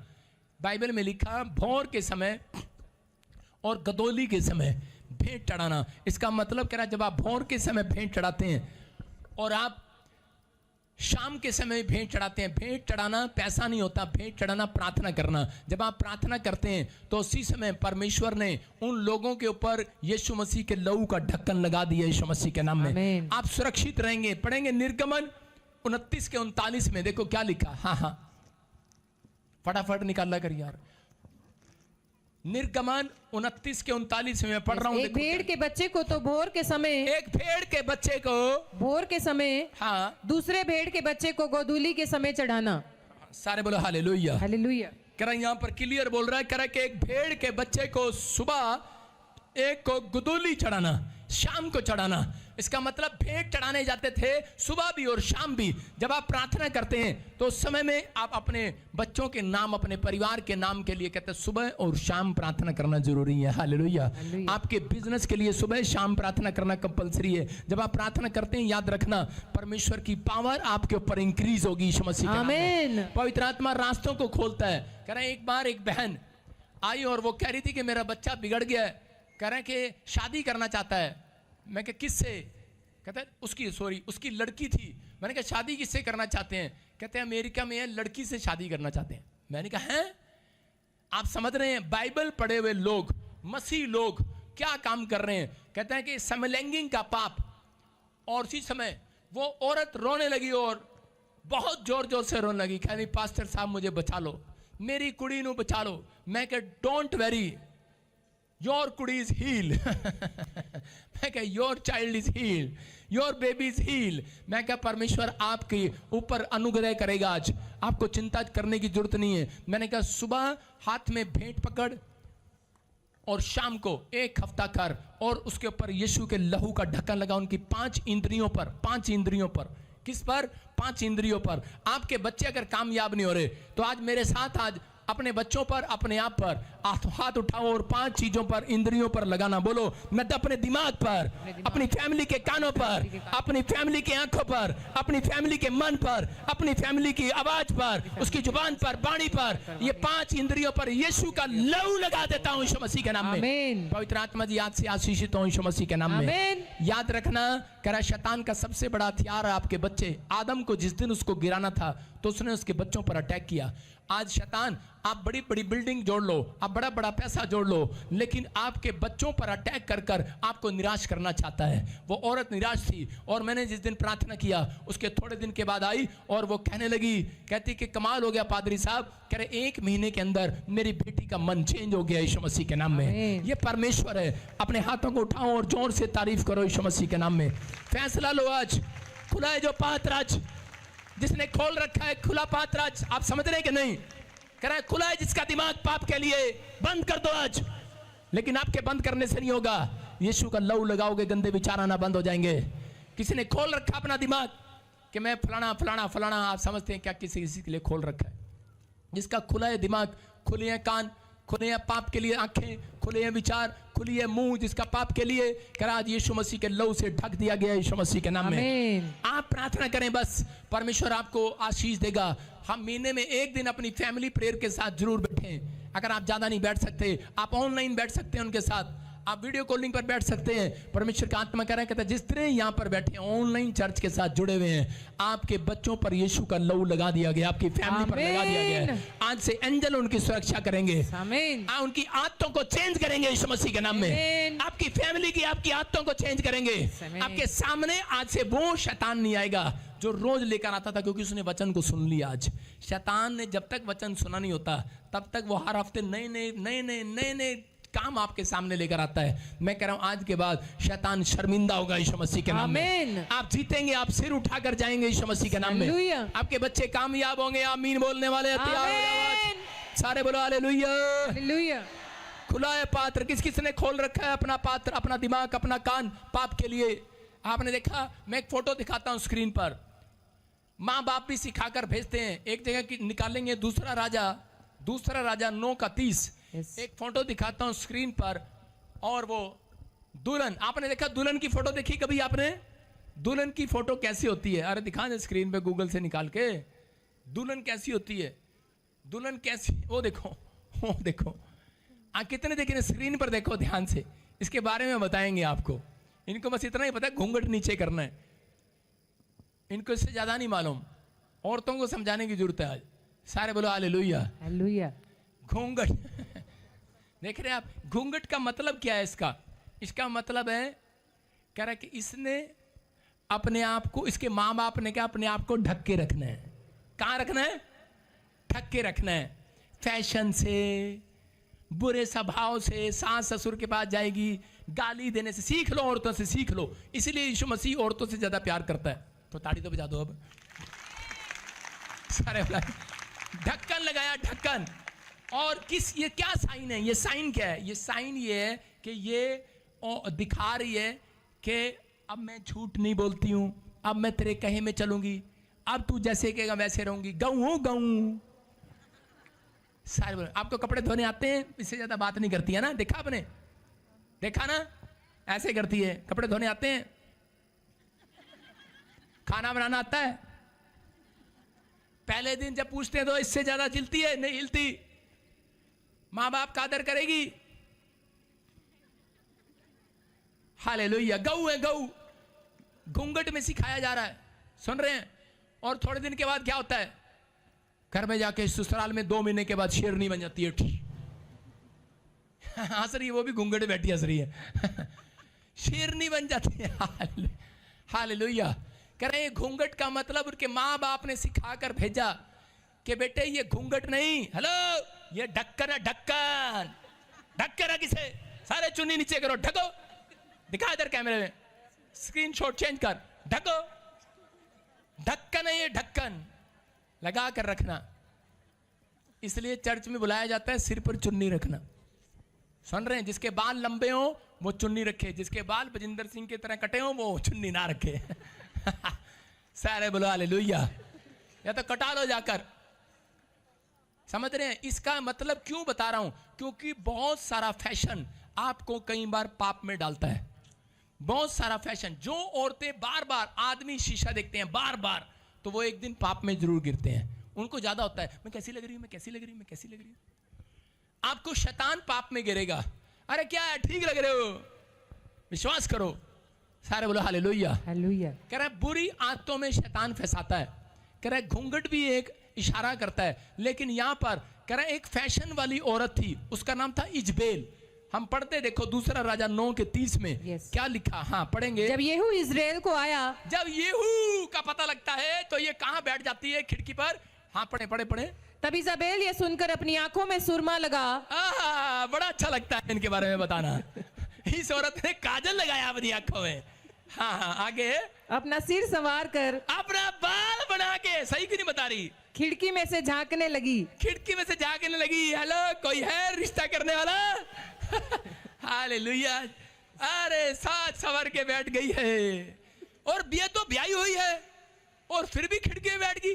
बाइबल में लिखा भोर के समय और गदोली के समय भेंट चढ़ाना। इसका मतलब कह रहा है जब आप भोर के समय भेंट चढ़ाते हैं और आप शाम के समय भेंट चढ़ाते हैं, भेंट चढ़ाना पैसा नहीं होता, भेंट चढ़ाना प्रार्थना करना। जब आप प्रार्थना करते हैं तो उसी समय परमेश्वर ने उन लोगों के ऊपर यीशु मसीह के लहू का ढक्कन लगा दिया यीशु मसीह के नाम में। आप सुरक्षित रहेंगे। पढ़ेंगे निर्गमन 29 के 39 में, देखो क्या लिखा। हाँ फटाफट निकाला कर यार। निर्गमन 29 के 39 में मैं पढ़ रहा हूं। एक भेड़ के बच्चे को तो भोर के समय, एक भेड़ के बच्चे को भोर के समय, हाँ, दूसरे भेड़ के बच्चे को गोधूली के समय चढ़ाना। सारे बोलो हालेलुया। हालेलुया। कह रहा यहाँ पर क्लियर बोल रहा है, कह रहा है कि एक भेड़ के बच्चे को सुबह, एक को गुदूली चढ़ाना, शाम को चढ़ाना। इसका मतलब भेंट चढ़ाने जाते थे सुबह भी और शाम भी। जब आप प्रार्थना करते हैं तो उस समय में आप अपने बच्चों के नाम, अपने परिवार के नाम के लिए कहते हैं सुबह और शाम प्रार्थना करना जरूरी है। हालेलुया। आपके बिजनेस के लिए सुबह शाम प्रार्थना करना कंपलसरी है। जब आप प्रार्थना करते हैं याद रखना परमेश्वर की पावर आपके ऊपर इंक्रीज होगी यीशु मसीह के नाम में। पवित्र आत्मा रास्तों को खोलता है। कह रहे हैं एक बार एक बहन आई और वो कह रही थी कि मेरा बच्चा बिगड़ गया है, कह रहे हैं कि शादी करना चाहता है। मैं कहा किससे? कहते हैं उसकी लड़की थी। मैंने कहा शादी किससे करना चाहते हैं? कहते हैं अमेरिका में है, लड़की से शादी करना चाहते हैं। मैंने कहा हैं? आप समझ रहे हैं बाइबल पढ़े हुए लोग, मसीह लोग क्या काम कर रहे हैं? कहते हैं कि समलैंगिक का पाप और उसी समय वो औरत रोने लगी और बहुत जोर जोर से रोने लगी, कह रही पास्टर साहब मुझे बचा लो, मेरी कुड़ी नू बचा लो। मैं कह डोंट वेरी, योर कुड़ी इज हील। मैं कह your child is heal, your baby is heal. मैं कह परमेश्वर आपके ऊपर अनुग्रह करेगा, आज आपको चिंता करने की जरूरत नहीं है। मैंने कहा सुबह हाथ में भेंट पकड़ और शाम को 1 हफ्ता कर और उसके ऊपर यीशु के लहू का ढक्कन लगा, उनकी 5 इंद्रियों पर, 5 इंद्रियों पर। किस पर? 5 इंद्रियों पर। आपके बच्चे अगर कामयाब नहीं हो रहे तो आज मेरे साथ आज अपने बच्चों पर, अपने आप पर हाथ उठाओ और 5 चीजों पर, इंद्रियों पर लगाना। बोलो, मैं अपने दिमाग पर, अपनी फैमिली के कानों पर, अपनी फैमिली की आंखों पर, अपनी फैमिली के मन पर, अपनी फैमिली की आवाज पर, उसकी जुबान पर, वाणी पर, ये 5 इंद्रियों पर यीशु का लहू लगा देता हूं यीशु मसीह के नाम में। पवित्र आत्मा जी आज से आशीषित हो यीशु मसीह के नाम में। याद रखना, कह रहा शैतान का सबसे बड़ा हथियार है आपके बच्चे। आदम को जिस दिन उसको गिराना था तो उसने उसके बच्चों पर अटैक किया। आज शैतान, आप बड़ी बड़ी बिल्डिंग जोड़ लो, आप बड़ा बड़ा पैसा जोड़ लो, लेकिन आपके बच्चों पर अटैक कर कर आपको निराश करना चाहता है। वो औरत निराश थी और मैंने जिस दिन प्रार्थना किया उसके थोड़े दिन के बाद आई और वो कहने लगी, कहती कि कमाल हो गया पादरी साहब, कह रहे 1 महीने के अंदर मेरी बेटी का मन चेंज हो गया यीशु मसीह के नाम में। ये परमेश्वर है। अपने हाथों को उठाओ और जोर से तारीफ करो यीशु मसीह के नाम में। फैसला लो आज, खुला है जो पात्र आज, जिसने खोल रखा है खुला पात्र आज। आप समझ रहे कि नहीं? कह रहा है खुला है जिसका दिमाग पाप के लिए, बंद कर दो आज। लेकिन आपके बंद करने से नहीं होगा, यीशु का लहू लगाओगे गंदे विचार आना बंद हो जाएंगे। किसी ने खोल रखा अपना दिमाग कि मैं फलाना फलाना फलाना, आप समझते हैं क्या किसी किसी के लिए खोल रखा है? जिसका खुला है दिमाग, खुले हैं कान, खुले हैं पाप के लिए आंखें, खुले हैं विचार, खुली है मुंह जिसका पाप के लिए, करा आज यीशु मसीह के लहू से ढक दिया गया यीशु मसीह के नाम में। आप प्रार्थना करें बस, परमेश्वर आपको आशीष देगा। हम महीने में 1 दिन अपनी फैमिली प्रेयर के साथ जरूर बैठें। अगर आप ज्यादा नहीं बैठ सकते, आप ऑनलाइन बैठ सकते हैं उनके साथ, आप वीडियो कॉलिंग पर बैठ सकते हैं। परमेश्वर का आत्मा कह रहा है, कहता है जिस तरह यहाँ पर बैठे ऑनलाइन चर्च के साथ जुड़े हुए हैं, आपके बच्चों पर यीशु का लहू लगा दिया गया, आपकी फैमिली पर लगा दिया गया है। आज से एंजल उनकी सुरक्षा करेंगे, उनकी आदतों को चेंज करेंगे यीशु मसीह के नाम में। आपकी फैमिली की, आपकी आदतों को चेंज करेंगे। आपके सामने आज से वो शैतान नहीं आएगा जो रोज लेकर आता था, क्योंकि उसने वचन को सुन लिया। आज शैतान ने जब तक वचन सुना नहीं होता तब तक वो हर हफ्ते नए काम आपके सामने लेकर आता है। मैं कह रहा हूं आज के बाद शैतान शर्मिंदा होगा यीशु मसीह के नाम में। आप जीतेंगे, आप सिर उठाकर जाएंगे यीशु मसीह के नाम में। आपके बच्चे कामयाब होंगे। आमीन बोलने वाले सारे बोलो हालेलुया। खुला है पात्र, किस किस ने खोल रखा है अपना पात्र, अपना दिमाग, अपना कान पाप के लिए। आपने देखा, मैं एक फोटो दिखाता हूं स्क्रीन पर, माँ बाप भी सिखाकर भेजते हैं। एक जगह की निकालेंगे, दूसरा राजा 9 का 30। एक फोटो दिखाता हूं स्क्रीन पर, और वो दुल्हन, आपने देखा दुल्हन की फोटो देखी कभी आपने? दुल्हन की फोटो कैसी होती है? अरे दिखा दे स्क्रीन पे गूगल से निकाल के, दुल्हन कैसी होती है? दुल्हन कैसी, वो देखो कितने देखे स्क्रीन पर, देखो ध्यान से, इसके बारे में बताएंगे आपको। इनको बस इतना ही पता है घूंघट नीचे करना है, इनको इससे ज्यादा नहीं मालूम। औरतों को समझाने की जरूरत है आज। सारे बोलो हालेलुया। घूंघट देख रहे हैं आप? घूंघट का मतलब क्या है इसका मतलब है, कह रहा है कि इसने अपने आप को, इसके माँ बाप ने क्या अपने आप को ढक के रखना है। कहाँ रखना है? ढक के रखना है। फैशन से, बुरे स्वभाव से, सास ससुर के पास जाएगी, गाली देने से। सीख लो, औरतों से सीख लो। इसीलिए यीशु मसीह औरतों से ज्यादा प्यार करता है। तो ताड़ी तो बजा दो अब सारे। ढक्कन लगाया, ढक्कन। और ये क्या साइन है? ये साइन क्या है? ये साइन ये है कि ये दिखा रही है कि अब मैं झूठ नहीं बोलती हूं, अब मैं तेरे कहे में चलूंगी, अब तू जैसे कहेगा वैसे रहूंगी। गऊ सारे बोले। आपको कपड़े धोने आते हैं? इससे ज्यादा बात नहीं करती है ना? देखा आपने? देखा ना? ऐसे करती है। कपड़े धोने आते हैं? खाना बनाना आता है? पहले दिन जब पूछते हैं तो इससे ज्यादा चिल्ती है? नहीं हिलती। माँ बाप का आदर करेगी। हालेलुया। गऊ है, गऊ। घूंघट में सिखाया जा रहा है, सुन रहे हैं? और थोड़े दिन के बाद क्या होता है? घर में जाके ससुराल में 2 महीने के बाद शेरनी बन जाती है। हंस रही है, वो भी घूंघट बैठी हंस रही है। शेरनी बन जाती है। हालेलुया। कह रहे हैं घूंघट का मतलब उनके माँ बाप ने सिखाकर भेजा कि बेटे ये घूंघट नहीं, हेलो ये ढक्कन है, ढक्कन। ढक्कन है किसे? सारे चुन्नी नीचे करो, ढको, दिखा इधर कैमरे में, स्क्रीनशॉट चेंज कर, ढको। ढक्कन है ये, ढक्कन लगा कर रखना। इसलिए चर्च में बुलाया जाता है सिर पर चुन्नी रखना। सुन रहे हैं? जिसके बाल लंबे हो वो चुन्नी रखे, जिसके बाल बजिंदर सिंह की तरह कटे हो वो चुन्नी ना रखे। सारे बोलो हालेलुया। या तो कटा लो जाकर। समझ रहे हैं? इसका मतलब क्यों बता रहा हूं? क्योंकि बहुत सारा फैशन आपको कई बार पाप में डालता है। बहुत सारा फैशन, जो औरतें बार बार आदमी शीशा देखते हैं बार बार, तो वो एक दिन पाप में जरूर गिरते हैं। उनको ज्यादा होता है मैं कैसी लग रही हूं, मैं कैसी लग रही हूं, मैं कैसी लग रही हूं। आपको शैतान पाप में गिरेगा। अरे क्या है, ठीक लग रहे हो, विश्वास करो। सारे बोलो हालेलुया। हालेलुया। कह रहा है बुरी आदतों में शैतान फंसाता है। कह रहा है घूंघट भी एक इशारा करता है। लेकिन यहां पर कह रहा है एक फैशन वाली औरत थी, उसका नाम था इजबेल। हम पढ़ते देखो दूसरा राजा 9:30 में Yes. क्या लिखा, हाँ पढ़ेंगे। जब येहू इज़राइल को आया, जब येहू का पता लगता है तो ये कहां बैठ जाती है? खिड़की पर। हाँ पढ़े पढ़े पढ़े। तब इज़ाबेल ये सुनकर अपनी आंखों में सुरमा लगा। बड़ा अच्छा लगता है इनके बारे में बताना। इस औरत ने काजल लगाया अपनी आंखों में। हाँ हाँ आगे। अपना सिर संवार कर अपना बाल बना के, सही क्यों नहीं बता रही? खिड़की में से झांकने लगी। खिड़की में से झांकने लगी। हेलो कोई है रिश्ता करने वाला? हालेलुया। अरे साथ सवर के बैठ गई है, और ये तो ब्याही हुई है और फिर भी खिड़की में बैठ गई।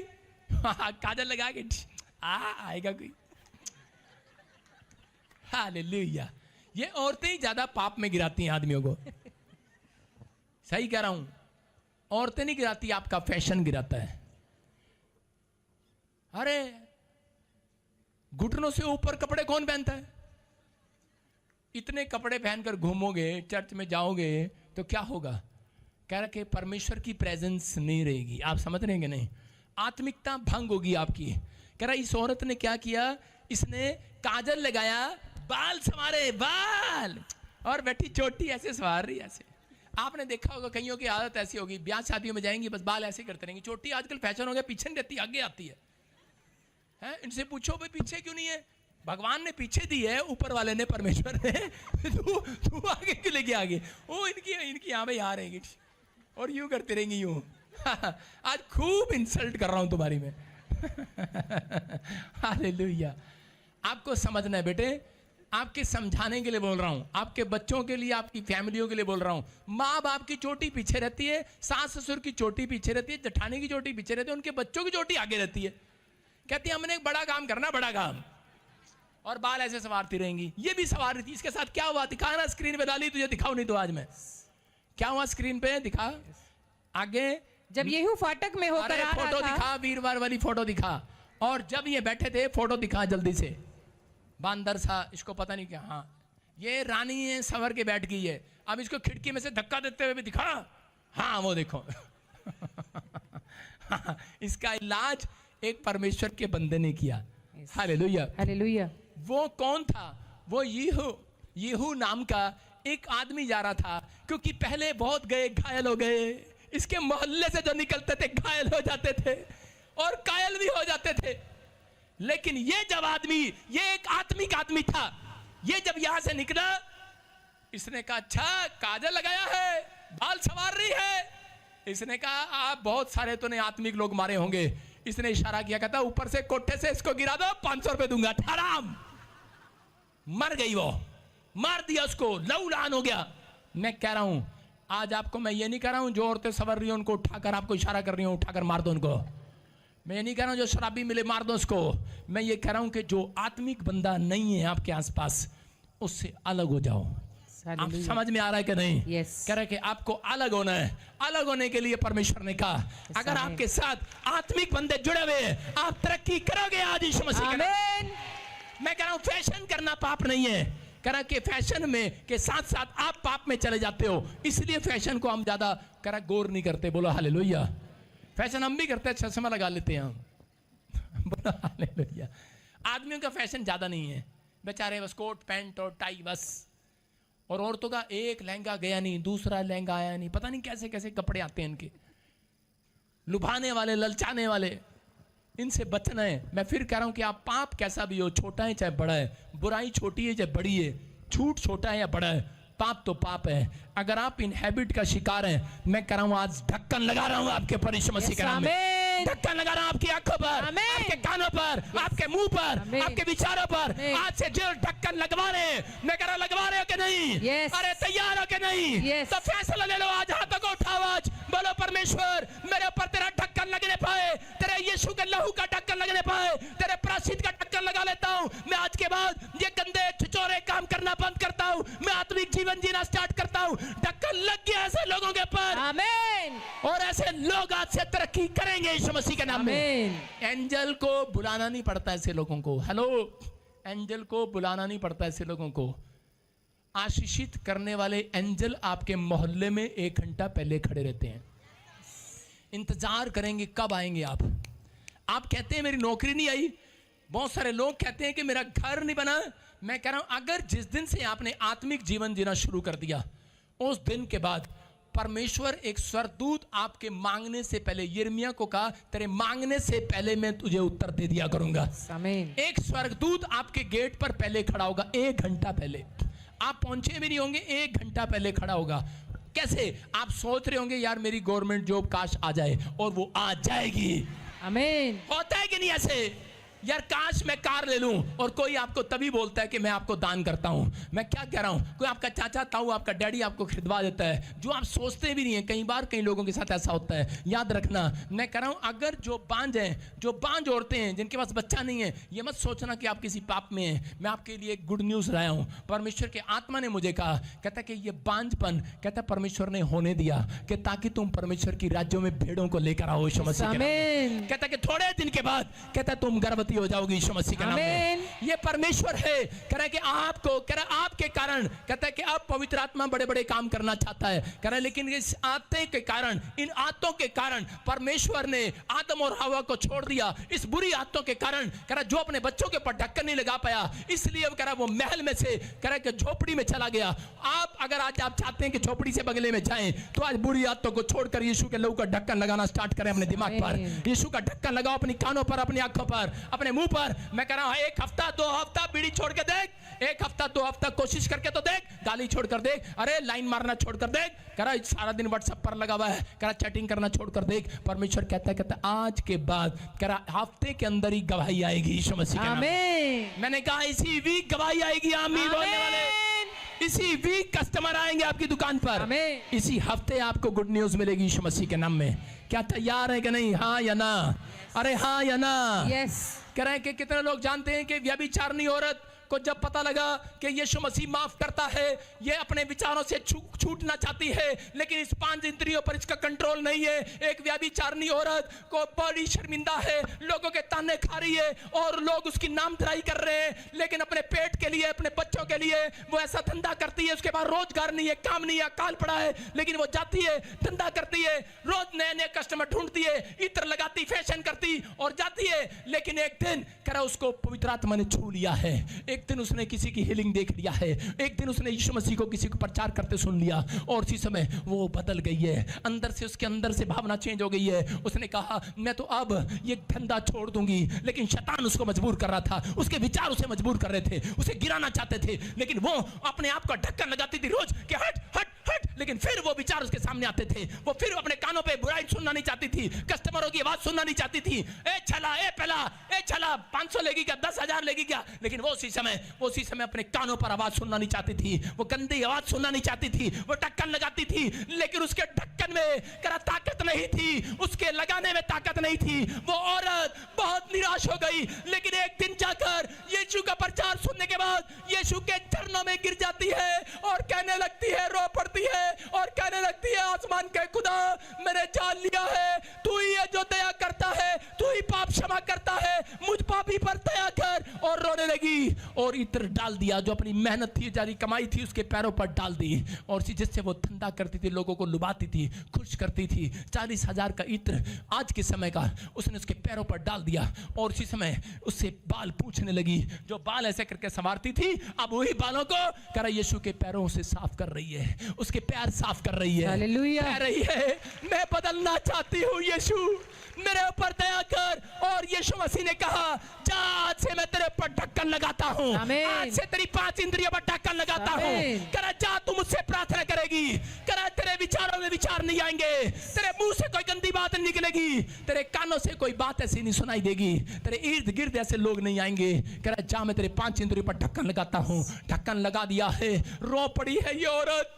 काजल लगा के आएगा कोई? हालेलुया। ये औरतें ही ज्यादा पाप में गिराती हैं आदमियों को। सही कह रहा हूं, औरतें नहीं गिराती, आपका फैशन गिराता है। अरे घुटनों से ऊपर कपड़े कौन पहनता है? इतने कपड़े पहनकर घूमोगे, चर्च में जाओगे तो क्या होगा? कह रहा कि परमेश्वर की प्रेजेंस नहीं रहेगी। आप समझ रहे हैं कि नहीं? आत्मिकता भंग होगी आपकी। कह रहा इस औरत ने क्या किया, इसने काजल लगाया, बाल संवारे, बाल, और बैठी चोटी ऐसे संवार रही ऐसे। आपने देखा होगा कईयों की आदत ऐसी होगी, ब्याह शादियों में जाएंगी बस बाल ऐसे करते रहेंगे। चोटी आजकल फैशन हो गया, पीछे नहीं रहती, आगे आती है। इनसे पूछो भाई पीछे क्यों नहीं है? भगवान ने पीछे दी है, ऊपर वाले ने, परमेश्वर ने। तू आगे क्यों लेके आगे? ओ इनकी यहाँ भाई आ रहेगी और यूं करते रहेंगी यूं। आज खूब इंसल्ट कर रहा हूं तुम्हारी मैं। हालेलुया। आपको समझना है बेटे, आपके समझाने के लिए बोल रहा हूं, आपके बच्चों के लिए, आपकी फैमिलियों के लिए बोल रहा हूं। माँ बाप की चोटी पीछे रहती है, सास ससुर की चोटी पीछे रहती है, जेठानी की चोटी पीछे रहती है, उनके बच्चों की चोटी आगे रहती है। कहती है हमने एक बड़ा काम करना, बड़ा काम, और बाल ऐसे सवारती रहेंगी। ये भी सवार रही थी। इसके साथ क्या हुआ दिखाना, स्क्रीन पे डाली, तुझे दिखाओ नहीं तो आज मैं क्या हुआ स्क्रीन पे दिखा आगे। जब येहू फाटक में होकर आ रहा फोटो था, दिखा, वीरवार वाली फोटो दिखा। और जब ये बैठे थे, फोटो दिखा जल्दी से, बांदर सा, इसको पता नहीं क्या। हाँ ये रानी है, संवर के बैठ गई है। अब इसको खिड़की में से धक्का देते हुए भी दिखा। हाँ वो देखो। इसका इलाज एक परमेश्वर के बंदे ने किया। हालेलुया। हालेलुया। वो कौन था? वो येहू नाम का एक आदमी जा रहा था, क्योंकि पहले बहुत गए, घायल हो गए। इसके मोहल्ले से जो निकलते थे घायल हो जाते थे और कायल भी हो जाते थे। लेकिन ये जब आदमी, ये एक आत्मिक आदमी था, ये जब यहां से निकला, इसने कहा अच्छा काजल लगाया है, बाल संवार रही है। इसने कहा आप बहुत सारे तो ने आत्मिक लोग मारे होंगे। इसने इशारा किया, कहता ऊपर से कोठे से इसको गिरा दो, 500 रुपए दूंगा। हराम। मर गई वो, मार दिया उसको, लहूलुहान हो गया। मैं कह रहा हूं आज आपको, मैं ये नहीं कह रहा हूं जो औरतें सवर रही हो उनको उठाकर, आपको इशारा कर रही हूं उठाकर मार दो उनको। मैं ये नहीं कह रहा हूं जो शराबी मिले मार दो उसको। मैं ये कह रहा हूं कि जो आत्मिक बंदा नहीं है आपके आसपास, उससे अलग हो जाओ। आप समझ में आ रहा है कि नहीं? Yes. कह रहे कि आपको अलग होना है। अलग होने के लिए परमेश्वर ने कहा अगर आपके साथ आत्मिक बंदे जुड़े हुए हैं, आप तरक्की करोगे आज यीशु मसीह के नाम। मैं कह रहा हूं फैशन करना पाप नहीं है। कह रहा कि फैशन में के साथ साथ आप पाप में चले जाते हो, इसलिए फैशन को हम ज्यादा कह रहा गौर नहीं करते। बोलो हालेलुया। फैशन हम भी करते हैं, चश्मा लगा लेते हैं हम। बोलो हालेलुया। आदमियों का फैशन ज्यादा नहीं है, बेचारे बस कोट पैंट और टाई बस। और औरतों का एक लहंगा गया नहीं, दूसरा लहंगा आया नहीं, पता नहीं कैसे कैसे कपड़े आते हैं इनके, लुभाने वाले, ललचाने वाले, इनसे बचना है। मैं फिर कह रहा हूं कि आप पाप कैसा भी हो, छोटा है चाहे बड़ा है, बुराई छोटी है चाहे बड़ी है, झूठ छोटा है या बड़ा है, पाप तो पाप है। अगर आप इन हैबिट का शिकार हैं, मैं कह रहा हूं आज ढक्कन लगा रहा हूं आपके पर यीशु मसीह के नाम में, ढक्कन लगा रहा हूं आपकी आंखों पर, आपके कानों पर, आपके मुंह पर, आपके विचारों पर। आज से जो ढक्कन लगवा रहे हैं, मैं कह रहा लगवा रहे हो कि नहीं? अरे तैयार हो कि नहीं? तो फैसला ले लो आज, हाथों को उठाओ आज, बोलो परमेश्वर मेरे ऊपर तेरा ढक्कन लगने पाए, तेरे यीशु के लहू का ढक्कन लगने पाए, तेरे प्रायश्चित का ढक्कन लगा लेता हूं। मैं आज के बाद ये गंदे छिछोरे काम करना बंद करता हूं, मैं आत्मिक जीवन जीना स्टार्ट करता हूं। ढक्कन लग गया ऐसे लोगों के ऊपर, आमीन। और ऐसे लोग आज से तरक्की करेंगे यीशु मसीह के नाम में। एंजल को बुलाना नहीं पड़ता ऐसे लोगों को, हेलो, एंजल को बुलाना नहीं पड़ता ऐसे लोगों को। आशीषित करने वाले एंजल आपके मोहल्ले में 1 घंटा पहले खड़े रहते हैं, इंतजार करेंगे कब आएंगे आप। आप कहते हैं मेरी नौकरी नहीं आई, बहुत सारे लोग कहते हैं कि मेरा घर नहीं बना। मैं कह रहा हूं अगर जिस दिन से आपने आत्मिक जीवन जीना शुरू कर दिया, उस दिन के बाद परमेश्वर एक स्वर्गदूत आपके मांगने से पहले, यिर्मयाह को कहा तेरे मांगने से पहले मैं तुझे उत्तर दे दिया करूंगा। आमीन। एक स्वर्गदूत आपके गेट पर पहले खड़ा होगा, 1 घंटा पहले। आप पहुंचे भी नहीं होंगे, 1 घंटा पहले खड़ा होगा। कैसे? आप सोच रहे होंगे यार मेरी गवर्नमेंट जॉब काश आ जाए, और वो आ जाएगी। आमीन। होता है कि नहीं ऐसे? यार काश मैं कार ले लूं, और कोई आपको तभी बोलता है कि मैं आपको दान करता हूं। मैं क्या कह रहा हूं, कोई आपका चाचा ताऊ, आपका डैडी आपको खरीदवा देता है, जो आप सोचते भी नहीं है। कई बार कई लोगों के साथ ऐसा होता है, याद रखना। मैं कह रहा हूं अगर जो बांझ हैं, जो बांझ औरतें हैं, जिनके पास बच्चा नहीं है, ये मत सोचना कि आप किसी पाप में हैं। मैं आपके लिए एक गुड न्यूज लाया हूं। परमेश्वर के आत्मा ने मुझे कहा, कहता कि ये बांझपन, कहता परमेश्वर ने होने दिया कि ताकि तुम परमेश्वर की राज्यों में भेड़ों को लेकर आओ यीशु मसीह के नाम में। कहता कि थोड़े दिन के बाद कहता तुम गर्भवती हो जाओगी यीशु मसीह के नाम में। ये परमेश्वर है, कह रहा है कि आपको, कह रहा है आपके कारण, कहता है कि अब पवित्र आत्मा बड़े बड़े काम करना चाहता है, कह रहा है लेकिन इस आत्ते के कारण, इन आत्तों के कारण परमेश्वर ने आदम और हवा को छोड़ दिया। इस बुरी आत्तों के कारण, कह रहा है जो अपने बच्चों के ऊपर ढक्कन नहीं लगा पाया, इसलिए कह रहा है वो महल में से, कह रहा है कि झोपड़ी में चला गया। आप अगर आज आप चाहते हैं कि झोपड़ी से बगले में जाएं, तो आज बुरी आत्तों को छोड़कर यीशु के लहू का ढक्कन लगाना स्टार्ट करें अपने दिमाग पर। यीशु का ढक्कन लगाओ अपनी कानों पर, अपनी आंखों पर, अपने मुंह पर। मैं कह रहा हूं 1 हफ्ता 2 हफ्ता बीड़ी छोड़ के देख, 1 हफ्ता 2 हफ्ता कोशिश करके तो देख, गाली छोड़कर देख, अरे लाइन मारना छोड़कर देख, कह रहा सारा दिन व्हाट्सएप पर लगा हुआ है, कह रहा चैटिंग करना छोड़कर देख। परमेश्वर कहता है आज के बाद, कह रहा हफ्ते के अंदर ही गवाही आएगी यीशु मसीह के नाम में। मैंने कहा इसी वीक गवाही आएगी। आमीन बोलने वाले, इसी वीक कस्टमर आएंगे आपकी दुकान पर, इसी हफ्ते आपको गुड न्यूज मिलेगी यीशु मसीह के नाम में। क्या तैयार है कि नहीं? हाँ या ना? अरे हाँ या ना? यस। कह रहे हैं कि कितने लोग जानते हैं कि व्यभिचारिणी औरत को जब पता लगा कि यीशु मसीह माफ करता है, ये अपने विचारों से छूटना चाहती है, लेकिन इस 5 इंद्रियों पर इसका कंट्रोल नहीं है। एक व्यभिचारिणी औरत को बड़ी शर्मिंदा है, लोगों के ताने खा रही है और लोग उसकी नामधराई कर रहे हैं, लेकिन अपने पेट के लिए, अपने बच्चों के लिए वो ऐसा धंधा करती है। उसके पास रोजगार नहीं है, काम नहीं है, अकाल पड़ा है, लेकिन वो जाती है, धंधा करती है, रोज नए नए कस्टमर ढूंढती है, इत्र लगाती, फैशन करती और जाती है। लेकिन एक दिन कह रहा उसको पवित्र आत्मा ने छू लिया है, एक दिन उसने किसी की हीलिंग देख लिया है, एक दिन उसने यीशु मसीह को किसी को प्रचार करते सुन लिया, और उसी समय वो बदल गई है। अंदर से, उसके अंदर से भावना चेंज हो गई है। उसने कहा मैं तो अब ये धंधा छोड़ दूंगी, लेकिन शैतान उसको मजबूर कर रहा था, उसके विचार उसे मजबूर कर रहे थे, उसे गिराना चाहते थे, लेकिन वो अपने आप का ढक्कन लगाती थी रोज कि हट हट हट, लेकिन फिर वो विचार उसके सामने आते थे। वो फिर अपने कानों पे बुराई सुनना नहीं चाहती थी, कस्टमरों की आवाज सुनना नहीं चाहती थी। ए छला, ए पहला, ए छला 500 लेगी क्या, 10,000 लेगी क्या? लेकिन वो उसी समय अपने कानों पर आवाज सुनना नहीं चाहती थी, वो गंदी आवाज सुनना नहीं चाहती थी, वो ढक्कन लगाती थी, लेकिन उसके ढक्कन में करा ताकत नहीं थी, उसके लगाने में ताकत नहीं थी। वो औरत बहुत निराश हो गई, लेकिन एक दिन जाकर यीशु का प्रचार सुनने के बाद यीशु के चरणों में गिर जाती है और कहने लगती है, रो पड़ती है और कहने लगती है, आसमान के खुदा मैंने जान लिया है तू ही है जो दया करता है, तू ही पाप क्षमा करता है, मुझ पापी पर दया कर। और रोने रोने लगी और इत्र डाल दिया, जो अपनी मेहनत थी, जारी कमाई थी, उसके पैरों पर डाल दी और जिससे वो धंधा करती थी, लोगों को लुभाती थी, खुश करती थी। 40,000 का इत्र आज के समय का उसने उसके पैरों पर डाल दिया और उसी समय उससे बाल पूछने लगी। जो बाल ऐसे करके संवारती थी, अब वही बालों को करा यीशु के पैरों से साफ कर रही है, उसके पैर साफ कर रही है, हालेलुया। कह रही है मैं बदलना चाहती हूँ यीशु, मेरे ऊपर दया कर। और यीशु मसीह ने कहा जा, आज से मैं तेरे ऊपर ढक्कन लगाता हूँ, आमीन। आज से तेरी 5 इंद्रियों पर ढक्कन लगाता हूँ। आमीन। करा जा, तू मुझसे प्रार्थना करेगी, करा तेरे विचारों में विचार नहीं आएंगे, तेरे मुंह से कोई गंदी बात नहीं निकलेगी, तेरे कानों से कोई बात ऐसी नहीं सुनाई देगी, तेरे इर्द गिर्द ऐसे लोग नहीं आएंगे। करा जा, मैं तेरे 5 इंद्रियों पर ढक्कन लगाता हूँ। ढक्कन लगा दिया है, रो पड़ी है ये औरत,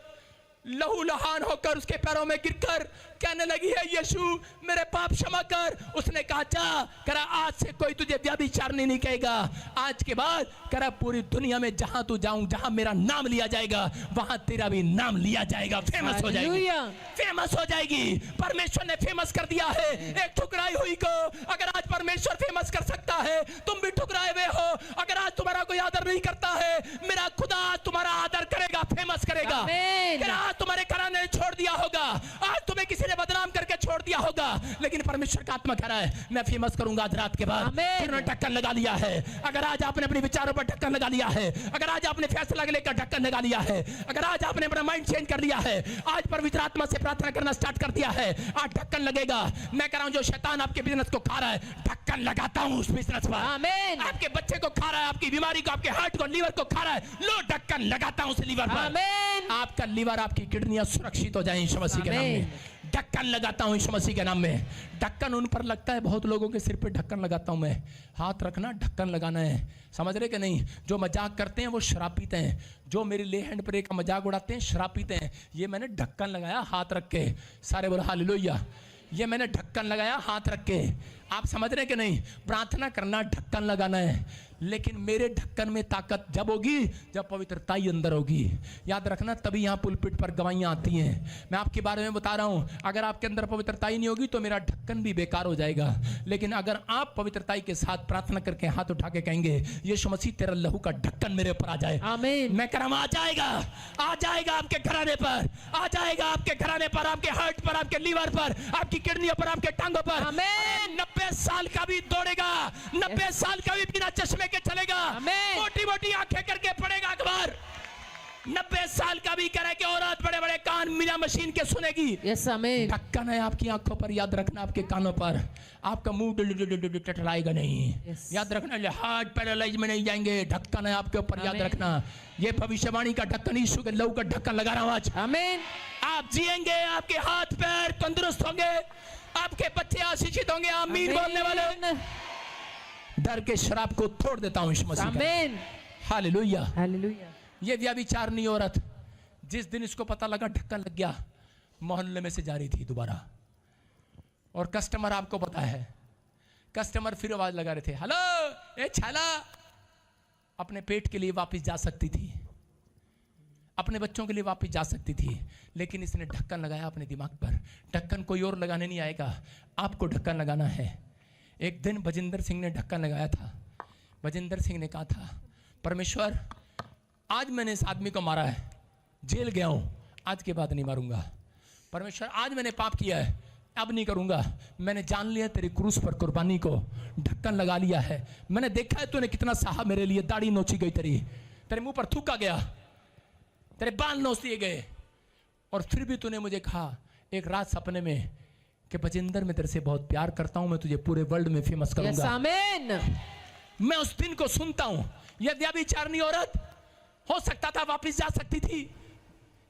लहू लहान होकर उसके पैरों में गिरकर कहने लगी है यीशु मेरे पाप क्षमा कर। उसने कहा जा, करा आज से कोई तुझे व्यभिचारिणी नहीं कहेगा, आज के बाद करा पूरी दुनिया में जहां तू जाऊं, जहां मेरा नाम लिया जाएगा, वहां तेरा भी नाम लिया जाएगा, फेमस हो जाएगी, हालेलुया। फेमस हो जाएगी। परमेश्वर ने फेमस कर दिया है एक ठुकराई हुई को। अगर आज परमेश्वर फेमस कर सकता है, तुम भी ठुकराए हुए हो। अगर आज तुम्हारा कोई आदर नहीं करता है, मेरा खुदा आज तुम्हारा आदर करेगा, फेमस करेगा। आमीन। अगर आज तुम्हारे घराने ने छोड़ दिया होगा, आज तुम्हें किसी ने बदनाम करके छोड़ दिया होगा, लेकिन परमेश्वर का आत्मा कह रहा है मैं फेमस करूंगा आज रात के बाद। आमीन। फिर उन्होंने ढक्कन लगा लिया है। अगर आज आपने अपने विचारों पर ढक्कन लगा लिया है, अगर आज आपने फैसला लेकर ढक्कन लगा लिया है, अगर आज आपने अपना माइंड चेंज कर लिया है, आज पवित्र आत्मा से प्रार्थना करना स्टार्ट कर दिया है, आज ढक्कन लगेगा। मैं कह रहा हूं जो शैतान आपके बिजनेस को खा रहा है, ढक्कन लगाता हूं उस बिजनेस पर। आमीन। आपके बच्चे को खा रहा है, आपकी बीमारी को, आपके हार्ट को, लीवर को खा रहा है, लो ढक्कन लगाता हूं उस लीवर पर। आमीन। आपका लीवर, आपकी किडनियां सुरक्षित हो जाएं यीशु मसीह के नाम में। ढक्कन लगाता हूं यीशु मसीह के नाम में। ढक्कन उन पर लगता है, बहुत लोगों के सिर पे ढक्कन लगाता हूं मैं। हाथ रखना, ढक्कन लगाना है, समझ रहे कि नहीं? जो मजाक करते हैं वो शरापित हैं, जो मेरी ले हैंड प्रे का मजाक उड़ाते हैं शरापित हैं। ये मैंने ढक्कन लगाया हाथ रख के, सारे बोलो हालेलुया। ये मैंने ढक्कन लगाया हाथ रख के। आप समझ रहे कि नहीं? प्रार्थना करना, ढक्कन लगाना है, लेकिन मेरे ढक्कन में ताकत जब होगी जब पवित्रता ही अंदर होगी। याद रखना, तभी यहाँ पुलपिट पर गवाहियाँ आती हैं। मैं आपके बारे में बता रहा हूँ, अगर आपके अंदर पवित्रता ही नहीं होगी तो मेरा ढक्कन भी बेकार हो जाएगा। लेकिन अगर आप पवित्रता के साथ प्रार्थना करके हाथ उठा के कहेंगे यीशु मसीह तेरा लहू का ढक्कन मेरे ऊपर आ जाए, आमीन। मैं कह रहा हूं आ जाएगा, आ जाएगा आपके घराने पर, आ जाएगा आपके घराने पर, आपके हार्ट पर, आपके लीवर पर, आपकी किडनियों पर, आपके टांगों पर। आमीन। 90 साल का भी दौड़ेगा, 90 साल का भी बिना चश्मे के चलेगा, आमीन। मोटी मोटी आंखें करके पड़ेगा अखबार। 90 साल का भी करे कि औरत बड़े बड़े कान बिना मशीन के सुनेगी। यस आमीन। ढक्कन है आपकी आंखों पर, याद रखना, आपके कानों पर। आपका मुंह टटराएगा नहीं, Yes. याद रखना। हार्ट पैरालाइज में नहीं जाएंगे, ढक्कन है आपके ऊपर, याद Amen. रखना। ये भविष्यवाणी का ढक्कन, यीशु के लहू का ढक्कन लगा रहा हूं आज। आमीन। आप जिएंगे, आपके हाथ पैर तंदुरुस्त होंगे, आपके बच्चे आशीषित होंगे। आमीन बोलने वाले, डर के शराब को तोड़ देता हूं यीशु मसीह का। आमीन। हालेलुया। हालेलुया। ये व्यभिचारिणी औरत, जिस दिन इसको पता लगा ढक्कन लग गया, मोहल्ले में से जा रही थी दोबारा, और कस्टमर, आपको पता है, कस्टमर फिर आवाज लगा रहे थे, हेलो ए छाला। अपने पेट के लिए वापस जा सकती थी, अपने बच्चों के लिए वापस जा सकती थी, लेकिन इसने ढक्कन लगाया अपने दिमाग पर। ढक्कन कोई और लगाने नहीं आएगा, आपको ढक्कन लगाना है। एक दिन बजिंदर सिंह ने ढक्कन लगाया था। बजिंदर सिंह ने कहा था, परमेश्वर आज मैंने इस आदमी को मारा है, जेल गया हूं, आज के बाद नहीं मारूंगा। परमेश्वर आज मैंने पाप किया है, अब नहीं करूंगा। मैंने जान लिया तेरी क्रूस पर कुर्बानी को, ढक्कन लगा लिया है। मैंने देखा है तूने कितना सहा मेरे लिए, दाढ़ी नोची गई तेरी, तेरे मुंह पर थूका गया, तेरे बाल नोच दिए गए, और फिर भी तूने मुझे कहा एक रात सपने में कि बजिंदर मैं तेरे से बहुत प्यार करता हूं, मैं तुझे पूरे वर्ल्ड में फेमस यस करूंगा। आमीन। मैं उस दिन को सुनता हूं। यह व्यभिचारिणी औरत हो सकता था वापस जा सकती थी,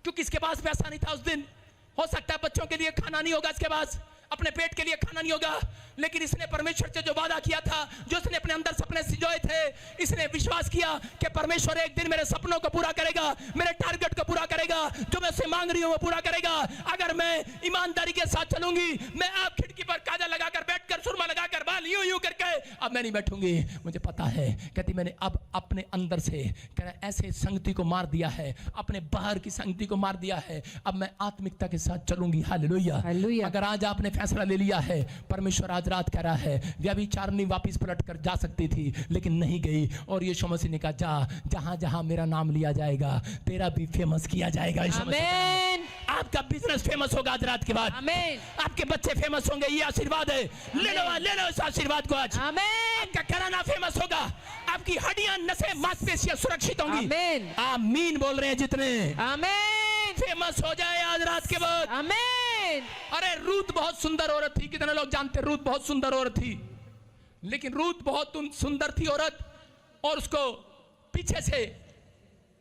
क्योंकि इसके पास पैसा नहीं था उस दिन। हो सकता है बच्चों के लिए खाना नहीं होगा इसके पास, अपने पेट के लिए खाना नहीं होगा, लेकिन इसने परमेश्वर से जो वादा किया था, जो इसने अपने अंदर सपने सिजोए थे, इसने विश्वास किया कि परमेश्वर एक दिन मेरे सपनों को पूरा करेगा, मेरे टारगेट को पूरा करेगा, जो मैं उससे मांग रही हूं वो पूरा करेगा। अगर मैं ईमानदारी के साथ चलूंगी, मैं आप खिड़की पर काजल लगाकर बैठकर, सुरमा लगाकर, बाल यूं यूं करके अब मैं नहीं बैठूंगी, मुझे पता है। कहती मैंने अब अपने अंदर से कह रहा ऐसे संगति को मार दिया है, अपने बाहर की संगति को मार दिया है, अब मैं आत्मिकता के साथ चलूंगी। हालेलुया। हालेलुया। अगर आज आपने फैसला ले लिया है, परमेश्वर आज रात कह रहा है व्यभिचारिणी वापस पलट कर जा सकती थी लेकिन नहीं गई, और यीशु मसीह ने कहा जा, जहां जहां मेरा नाम लिया जाएगा तेरा भी फेमस किया जाएगा। यीशु मसीह आमीन। आपका बिजनेस फेमस होगा आज रात के बाद, आमीन। आपके बच्चे फेमस होंगे, ये आशीर्वाद है। ले लो इस आशीर्वाद को आज। आमीन। आपका घराना फेमस होगा, आपकी हड्डियां नसें मांसपेशियां सुरक्षित होंगी। आमीन। आमीन बोल रहे हैं जितने, आमीन। फेमस हो जाए आज रात के बाद। आमीन। अरे रूत बहुत सुंदर औरत थी, कितने लोग जानते हैं रूत बहुत सुंदर औरत थी, लेकिन रूत बहुत सुंदर थी औरत, और उसको पीछे से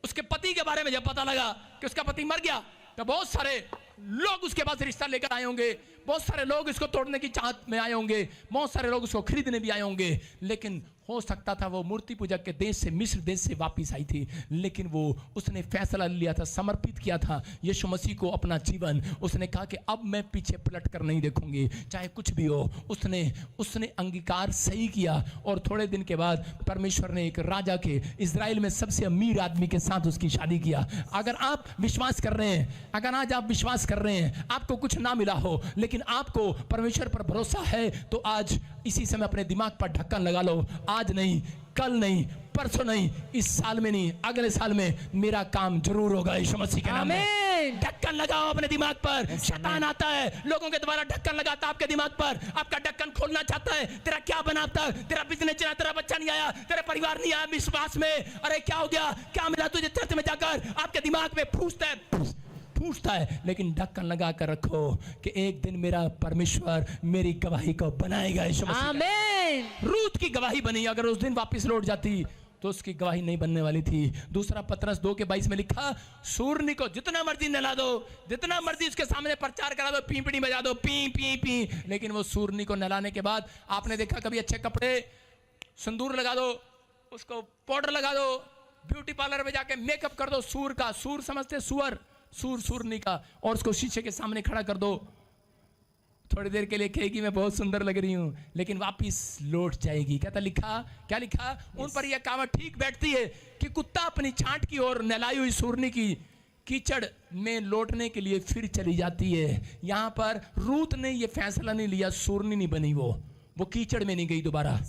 उसके पति के बारे में जब पता लगा कि उसका पति मर गया तो बहुत सारे लोग उसके पास रिश्ता लेकर आए होंगे, बहुत सारे लोग इसको तोड़ने की चाहत में आए होंगे, बहुत सारे लोग उसको खरीदने भी आए होंगे। लेकिन हो सकता था वो मूर्ति पूजक के देश से, मिस्र देश से वापस आई थी, लेकिन वो उसने फैसला लिया था, समर्पित किया था यीशु मसीह को अपना जीवन। उसने कहा कि अब मैं पीछे पलट कर नहीं देखूंगी, चाहे कुछ भी हो। उसने अंगीकार सही किया, और थोड़े दिन के बाद परमेश्वर ने एक राजा के, इजराइल में सबसे अमीर आदमी के साथ उसकी शादी किया। अगर आप विश्वास कर रहे हैं, अगर आज आप विश्वास कर रहे हैं, आपको कुछ ना मिला हो लेकिन आपको परमेश्वर पर भरोसा है, तो आज इसी समय अपने दिमाग पर ढक्कन लगा लो। आज नहीं, कल नहीं, परसों नहीं, इस साल में नहीं, अगले साल में मेरा काम जरूर होगा यीशु मसीह के नाम में। आमीन। ढक्कन लगाओ अपने दिमाग पर। शैतान आता है, लोगों के द्वारा ढक्कन लगाता है आपके दिमाग पर, आपका ढक्कन खोलना चाहता है। तेरा क्या बनाता, तेरा बिजनेस चला, तेरा बच्चा नहीं आया, तेरा परिवार नहीं आया विश्वास में, अरे क्या हो गया, क्या मिला तुझे चर्च में जाकर, आपके दिमाग में पूछता है। लेकिन ढक्कन लगा कर रखो कि एक दिन मेरा परमेश्वर मेरी गवाही को बनाएगा यीशु मसीह। आमीन। रूत की गवाही बनी, अगर उस दिन वापस लौट जाती तो उसकी गवाही नहीं बनने वाली थी। दूसरा पतरस 2:22 में लिखा, सूरनी को जितना मर्जी नहला दो, जितना मर्जी उसके सामने प्रचार करा दो, पीपड़ी बजा दो, पी पी पी, लेकिन वो सूरनी को नहलाने के बाद, आपने देखा कभी अच्छे कपड़े, सिंदूर लगा दो, उसको पाउडर लगा दो, ब्यूटी पार्लर में जाके मेकअप कर दो, सूर का, सूर समझते सुअर, सूरनी का, और उसको शीशे के सामने खड़ा कर दो, थोड़ी देर के लिए कहेगी मैं बहुत सुंदर लग रही हूं, लेकिन वापिस लौट जाएगी। क्या लिखा उन पर यह कहावत ठीक बैठती है कि कुत्ता अपनी छांट की और नहलाई हुई सूरनी की कीचड़ में लौटने के लिए फिर चली जाती है। यहां पर रूत ने यह फैसला नहीं लिया, सूरनी नहीं बनी, वो कीचड़ में नहीं गई दोबारा।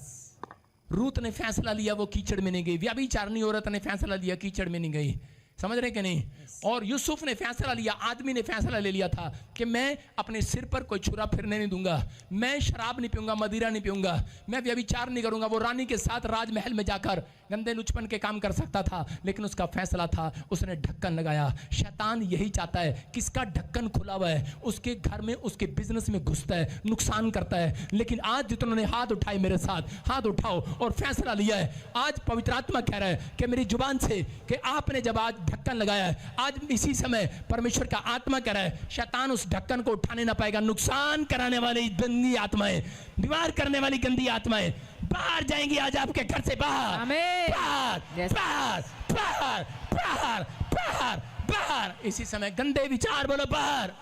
रूत ने फैसला लिया, वो कीचड़ में नहीं गई। व्यभिचारिणी औरत ने फैसला लिया, कीचड़ में नहीं गई। समझ रहे कि नहीं? और यूसुफ ने फैसला लिया, आदमी ने फैसला ले लिया था कि मैं अपने सिर पर कोई छुरा फिरने नहीं दूंगा, मैं शराब नहीं पीऊंगा, मदिरा नहीं पीऊंगा, मैं व्यभिचार नहीं करूंगा। वो रानी के साथ राजमहल में जाकर गंदे लुचपन के काम कर सकता था, लेकिन उसका फैसला था, उसने ढक्कन लगाया। शैतान यही चाहता है, किसका ढक्कन खुला हुआ है उसके घर में, उसके बिजनेस में घुसता है, नुकसान करता है। लेकिन आज जितनों ने हाथ उठाए मेरे साथ, हाथ उठाओ और फैसला लिया है। आज पवित्र आत्मा कह रहा है कि मेरी जुबान से कि आपने जब आज ढक्कन लगाया है, आज इसी समय परमेश्वर का आत्मा कह रहा है शैतान उस ढक्कन को उठाने ना पाएगा। नुकसान कराने वाली गंदी आत्माएं, बीमार करने वाली गंदी आत्माएं बाहर जाएंगी आज आपके घर से बाहर। आमीन। बाहर, Yes. बाहर, बाहर, बाहर, बाहर, बाहर। इसी समय गंदे विचार बोलो बाहर।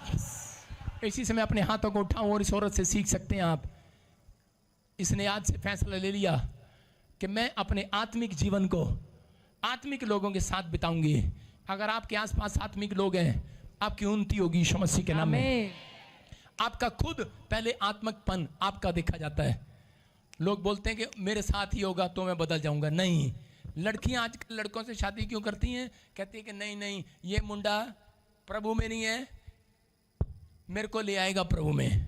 इसी समय अपने हाथों को उठाओ और इस औरत से सीख सकते हैं आप। इसने आज से फैसला ले लिया कि मैं अपने आत्मिक जीवन को आत्मिक लोगों के साथ बिताऊंगी। अगर आपके आसपास आत्मिक लोग हैं, आपकी उन्नति होगी यीशु मसीह के नाम में। आमीन। आपका खुद पहले आत्मकपन आपका देखा जाता है। लोग बोलते हैं कि मेरे साथ ही होगा तो मैं बदल जाऊंगा। नहीं, लड़कियां आजकल लड़कों से शादी क्यों करती हैं? कहती है कि नहीं ये मुंडा प्रभु में नहीं है, मेरे को ले आएगा प्रभु में।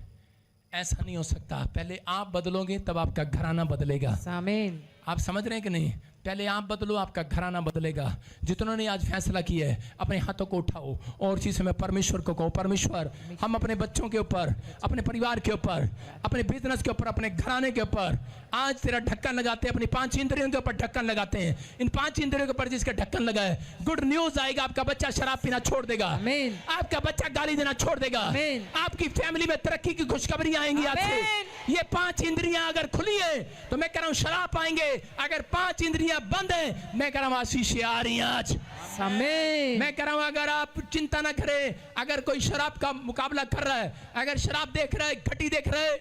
ऐसा नहीं हो सकता। पहले आप बदलोगे तब आपका घराना बदलेगा। आमीन। आप समझ रहे हैं कि नहीं? पहले आप बदलो, आपका घराना बदलेगा। जितनों ने आज फैसला किया है, अपने हाथों को उठाओ और इसी समय परमेश्वर को कहो, परमेश्वर हम अपने बच्चों के ऊपर, अपने परिवार के ऊपर, अपने बिजनेस के ऊपर, अपने घराने के ऊपर आज तेरा ढक्कन लगाते हैं। अपनी 5 इंद्रियों के ऊपर ढक्कन लगाते हैं। इन 5 इंद्रियों के ऊपर जिसका ढक्कन लगा है, गुड न्यूज आएगा, आपका बच्चा शराब पीना छोड़ देगा। आमीन। आपका बच्चा गाली देना छोड़ देगा। आमीन। आपकी फैमिली में तरक्की की खुशखबरियां आएंगी आज से। आमीन। ये 5 इंद्रियां अगर खुली है तो मैं कह रहा हूं शराब पाएंगे। अगर 5 इंद्रियां बंद है, मैं कह रहा हूं आशीषें आ रही हैं आज। आमीन। मैं कह रहा हूं अगर आप चिंता ना करें, अगर कोई शराब का मुकाबला कर रहा है, अगर शराब देख रहा है, घटी देख रहा है,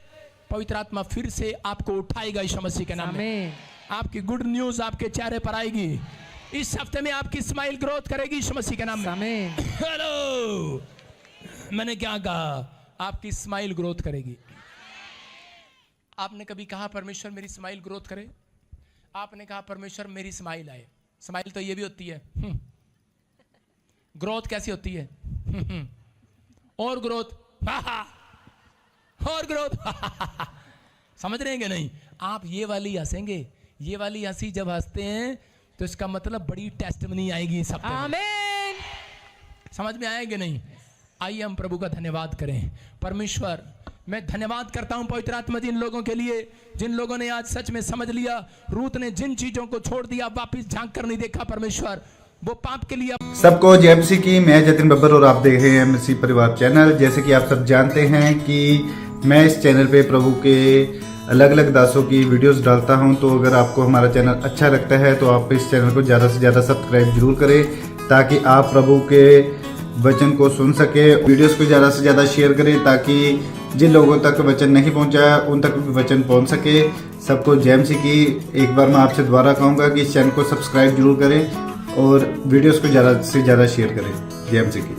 पवित्र आत्मा फिर से आपको उठाएगा यीशु मसीह के नाम में। आमीन। आपकी गुड न्यूज आपके चेहरे पर आएगी। इस हफ्ते में आपकी स्माइल ग्रोथ करेगी यीशु मसीह के नाम में। आमीन। हेलो, मैंने क्या कहा? आपकी स्माइल ग्रोथ करेगी। आपने कभी कहा परमेश्वर मेरी स्माइल ग्रोथ करे? आपने कहा परमेश्वर मेरी स्माइल आए। स्माइल तो ये भी होती है। ग्रोथ कैसी होती है? और ग्रोथ, और ग्रोथ। समझ रहे हैं कि नहीं? आप ये वाली हंसेंगे, ये वाली हंसी जब हंसते हैं तो इसका मतलब बड़ी टेस्टमनी आएगी सब। आमीन। समझ में आएगा नहीं? आइए हम प्रभु का धन्यवाद करें। परमेश्वर, मैं धन्यवाद करता हूं पवित्र आत्मा जिन लोगों के लिए, जिन लोगों ने आज सच में समझ लिया। रूत ने जिन चीजों को छोड़ दिया, वापस झांक कर नहीं देखा परमेश्वर, वो पाप के लिए। सबको जय मसीह की। मैं जतिन बब्बर और आप देख रहे हैं एमसी परिवार चैनल। जैसे कि आप सब जानते हैं कि मैं इस चैनल पे प्रभु के अलग अलग दासों की वीडियोस डालता हूं, तो अगर आपको हमारा चैनल अच्छा लगता है तो आप इस चैनल को ज़्यादा से ज़्यादा सब्सक्राइब जरूर करें, ताकि आप प्रभु के वचन को सुन सके। वीडियोस को ज़्यादा से ज़्यादा शेयर करें, ताकि जिन लोगों तक वचन नहीं पहुंचा उन तक भी वचन पहुंच सके। सबको जय मसीह की। एक बार मैं आपसे दोबारा कहूँगा कि इस चैनल को सब्सक्राइब जरूर करें और वीडियोस को ज़्यादा से ज़्यादा शेयर करें। जय मसीह की।